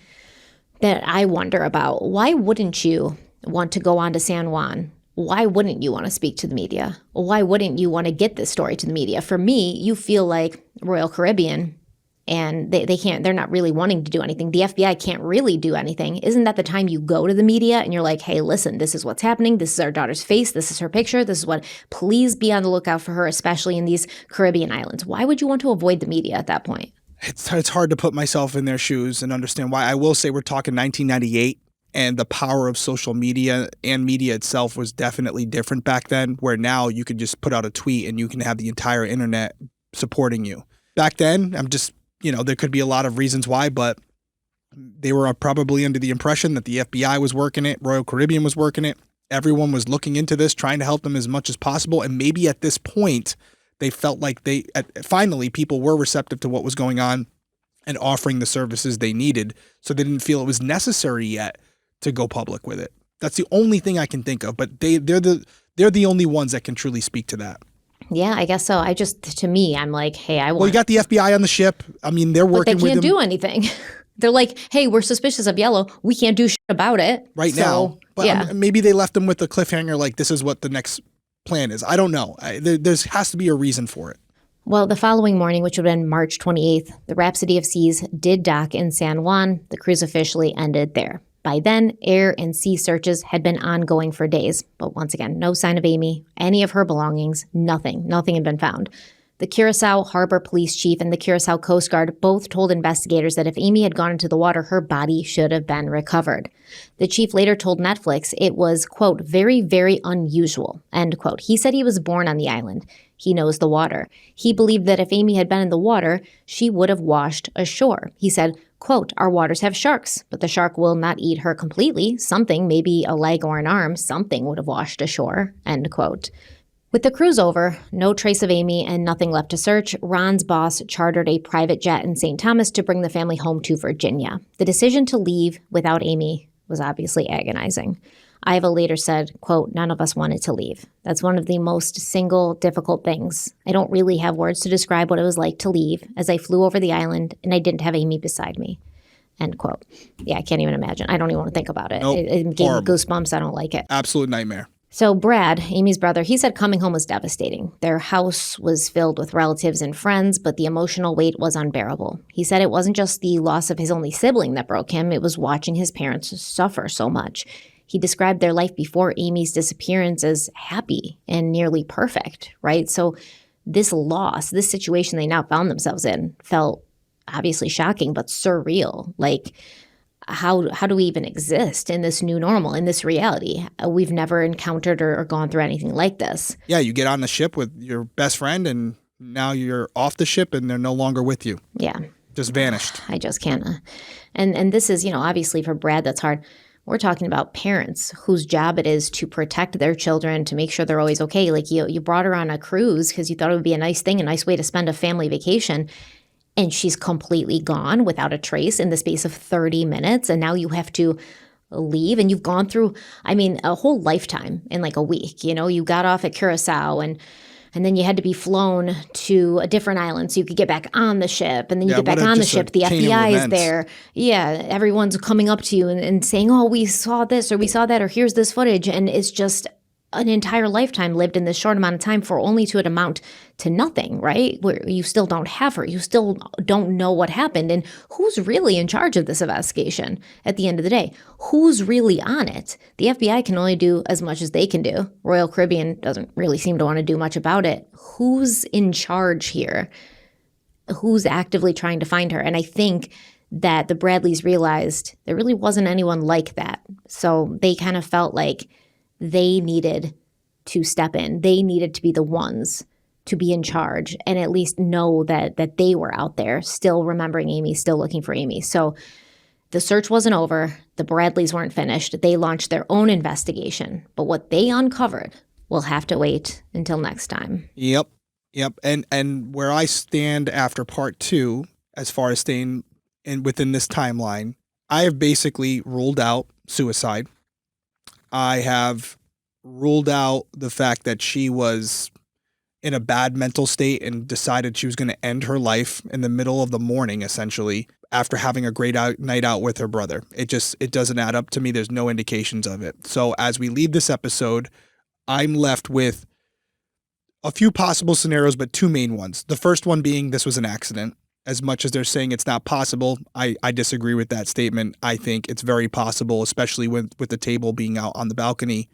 I wonder about. Why wouldn't you want to go on to San Juan? Why wouldn't you want to speak to the media? Why wouldn't you want to get this story to the media? For me, you feel like Royal Caribbean, and they're not really wanting to do anything. The FBI can't really do anything. Isn't that the time you go to the media and you're like, hey, listen, this is what's happening. This is our daughter's face. This is her picture. This is what, please be on the lookout for her, especially in these Caribbean islands. Why would you want to avoid the media at that point? It's hard to put myself in their shoes and understand why. I will say we're talking 1998, and the power of social media and media itself was definitely different back then, where now you can just put out a tweet and you can have the entire internet supporting you. Back then, there could be a lot of reasons why, but they were probably under the impression that the FBI was working it, Royal Caribbean was working it. Everyone was looking into this, trying to help them as much as possible. And maybe at this point, they felt like finally people were receptive to what was going on and offering the services they needed. So they didn't feel it was necessary yet to go public with it. That's the only thing I can think of, but they're the only ones that can truly speak to that. Yeah, I guess so. I'm like, hey, Well, you got the FBI on the ship. I mean, they're working with them. But they can't do anything. They're like, hey, we're suspicious of Yellow. We can't do shit about it right now. But yeah. maybe they left them with a cliffhanger like this is what the next plan is. I don't know. There has to be a reason for it. Well, the following morning, which would have been March 28th, the Rhapsody of Seas did dock in San Juan. The cruise officially ended there. By then, air and sea searches had been ongoing for days. But once again, no sign of Amy, any of her belongings, nothing had been found. The Curacao Harbor Police Chief and the Curacao Coast Guard both told investigators that if Amy had gone into the water, her body should have been recovered. The chief later told Netflix it was, quote, very, very unusual, end quote. He said he was born on the island. He knows the water. He believed that if Amy had been in the water, she would have washed ashore. He said, quote, our waters have sharks, but the shark will not eat her completely. Something, maybe a leg or an arm, something would have washed ashore, end quote. With the cruise over, no trace of Amy and nothing left to search, Ron's boss chartered a private jet in St. Thomas to bring the family home to Virginia. The decision to leave without Amy was obviously agonizing. Iva later said, quote, none of us wanted to leave. That's one of the most single difficult things. I don't really have words to describe what it was like to leave as I flew over the island and I didn't have Amy beside me, end quote. Yeah, I can't even imagine. I don't even want to think about it. Nope. It gave me goosebumps. I don't like it. Absolute nightmare. So Brad, Amy's brother, he said coming home was devastating. Their house was filled with relatives and friends, but the emotional weight was unbearable. He said it wasn't just the loss of his only sibling that broke him, it was watching his parents suffer so much. He described their life before Amy's disappearance as happy and nearly perfect, right? So this loss, this situation they now found themselves in felt obviously shocking, but surreal. Like, how do we even exist in this new normal, in this reality? We've never encountered or gone through anything like this. Yeah, you get on the ship with your best friend and now you're off the ship and they're no longer with you. Yeah. Just vanished. I just can't. And this is, obviously for Brad, that's hard. We're talking about parents whose job it is to protect their children, to make sure they're always okay. Like you brought her on a cruise because you thought it would be a nice thing, a nice way to spend a family vacation. And she's completely gone without a trace in the space of 30 minutes. And now you have to leave. And you've gone through, a whole lifetime in like a week. You got off at Curacao and then you had to be flown to a different island so you could get back on the ship. And then you get back on the ship. The FBI is there. Yeah, everyone's coming up to you and saying, oh, we saw this or we saw that or here's this footage. And it's just an entire lifetime lived in this short amount of time for only to amount to nothing, right? Where you still don't have her. You still don't know what happened. And who's really in charge of this investigation at the end of the day? Who's really on it? The FBI can only do as much as they can do. Royal Caribbean doesn't really seem to want to do much about it. Who's in charge here? Who's actively trying to find her? And I think that the Bradleys realized there really wasn't anyone like that. So they kind of felt like they needed to step in. They needed to be the ones to be in charge and at least know that they were out there still remembering Amy, still looking for Amy. So the search wasn't over. The Bradleys weren't finished. They launched their own investigation. But what they uncovered will have to wait until next time. Yep. And where I stand after part 2, as far as staying within this timeline, I have basically ruled out suicide. I have ruled out the fact that she was in a bad mental state and decided she was going to end her life in the middle of the morning, essentially, after having a great night out with her brother. It doesn't add up to me. There's no indications of it. So as we leave this episode, I'm left with a few possible scenarios, but 2 main ones. The first one being this was an accident. As much as they're saying it's not possible, I disagree with that statement. I think it's very possible, especially with the table being out on the balcony.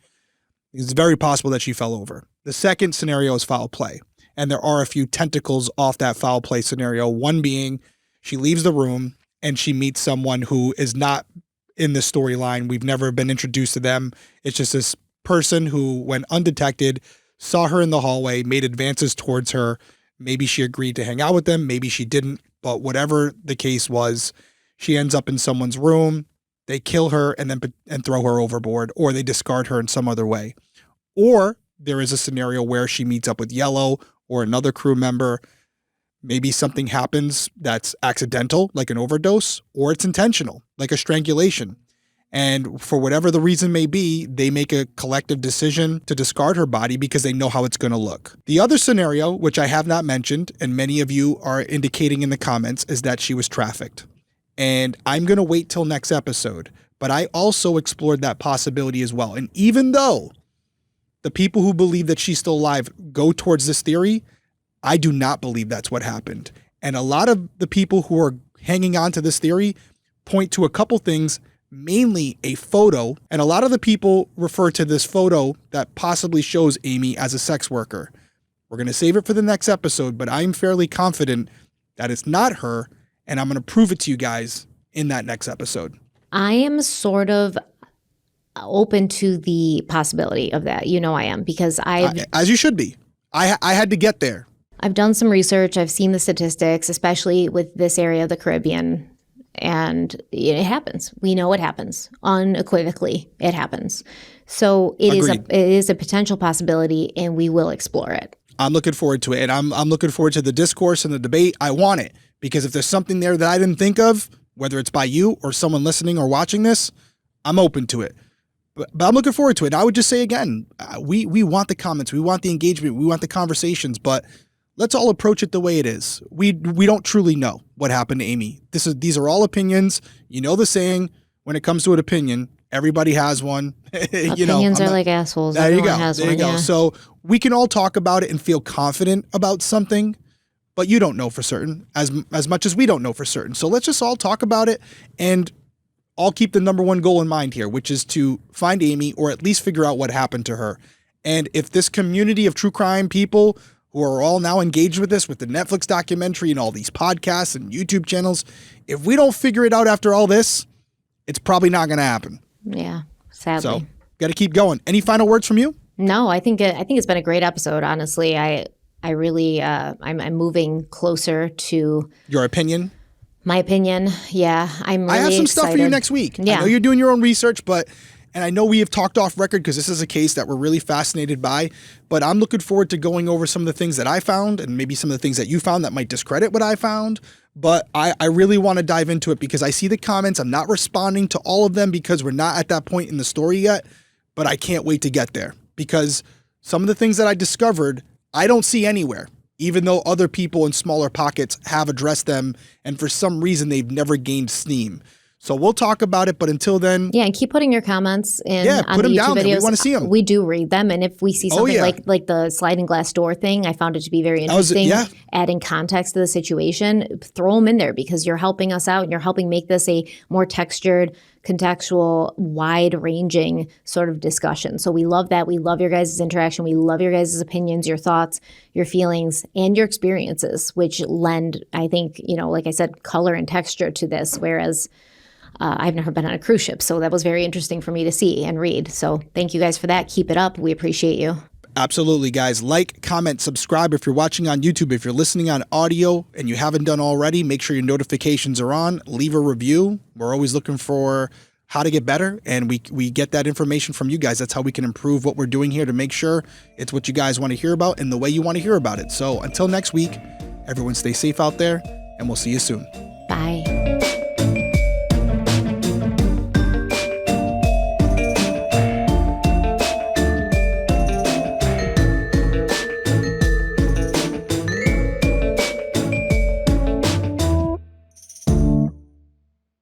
It's very possible that she fell over. The second scenario is foul play. And there are a few tentacles off that foul play scenario. One being she leaves the room and she meets someone who is not in the storyline. We've never been introduced to them. It's just this person who, when undetected, saw her in the hallway, made advances towards her. Maybe she agreed to hang out with them. Maybe she didn't. But whatever the case was, she ends up in someone's room. They kill her and throw her overboard, or they discard her in some other way. Or there is a scenario where she meets up with Yellow or another crew member. Maybe something happens that's accidental, like an overdose, or it's intentional, like a strangulation. And for whatever the reason may be, they make a collective decision to discard her body because they know how it's going to look. The other scenario, which I have not mentioned, and many of you are indicating in the comments, is that she was trafficked. And I'm going to wait till next episode. But I also explored that possibility as well. And even though the people who believe that she's still alive go towards this theory, I do not believe that's what happened. And a lot of the people who are hanging on to this theory point to a couple things, mainly a photo. And a lot of the people refer to this photo that possibly shows Amy as a sex worker. We're going to save it for the next episode, but I'm fairly confident that it's not her. And I'm going to prove it to you guys in that next episode. I am sort of open to the possibility of that. You know I am, because as you should be. I had to get there. I've done some research. I've seen the statistics, especially with this area of the Caribbean. And it happens. We know it happens. Unequivocally, it happens. So it is a potential possibility, and we will explore it. I'm looking forward to it. And I'm looking forward to the discourse and the debate. I want it. Because if there's something there that I didn't think of, whether it's by you or someone listening or watching this, I'm open to it. But I'm looking forward to it. And I would just say again, we want the comments, we want the engagement, we want the conversations, but let's all approach it the way it is. We don't truly know what happened to Amy. These are all opinions. You know the saying, when it comes to an opinion, everybody has one. Opinions are like assholes. There you Everyone go. has There one, you go. yeah. So we can all talk about it and feel confident about something, but you don't know for certain as much as we don't know for certain. So let's just all talk about it, and I'll keep the number one goal in mind here, which is to find Amy, or at least figure out what happened to her. And if this community of true crime people who are all now engaged with this, with the Netflix documentary and all these podcasts and YouTube channels, if we don't figure it out after all this, it's probably not going to happen. Yeah, sadly. So got to keep going. Any final words from you? No, I think it's been a great episode. Honestly, I really, I'm moving closer to Your opinion? my opinion. Yeah, I'm really I have some excited. stuff for you next week. Yeah. I know you're doing your own research, and I know we have talked off record because this is a case that we're really fascinated by, but I'm looking forward to going over some of the things that I found and maybe some of the things that you found that might discredit what I found. But I really want to dive into it because I see the comments. I'm not responding to all of them because we're not at that point in the story yet, but I can't wait to get there because some of the things that I discovered, I don't see anywhere, even though other people in smaller pockets have addressed them, and for some reason they've never gained steam. So we'll talk about it, but until then... Yeah, and keep putting your comments in on put the them YouTube down videos. there. We want to see them. We do read them, and if we see something yeah. like the sliding glass door thing, I found it to be very interesting. Adding context to the situation, throw them in there because you're helping us out and you're helping make this a more textured, contextual, wide-ranging sort of discussion. So we love that. We love your guys' interaction. We love your guys' opinions, your thoughts, your feelings, and your experiences, which lend, I think, like I said, color and texture to this, whereas... I've never been on a cruise ship, so that was very interesting for me to see and read. So thank you guys for that. Keep it up. We appreciate you. Absolutely, guys. Like, comment, subscribe if you're watching on YouTube. If you're listening on audio and you haven't done already, make sure your notifications are on. Leave a review. We're always looking for how to get better, and we get that information from you guys. That's how we can improve what we're doing here to make sure it's what you guys want to hear about and the way you want to hear about it. So until next week, everyone stay safe out there, and we'll see you soon. Bye.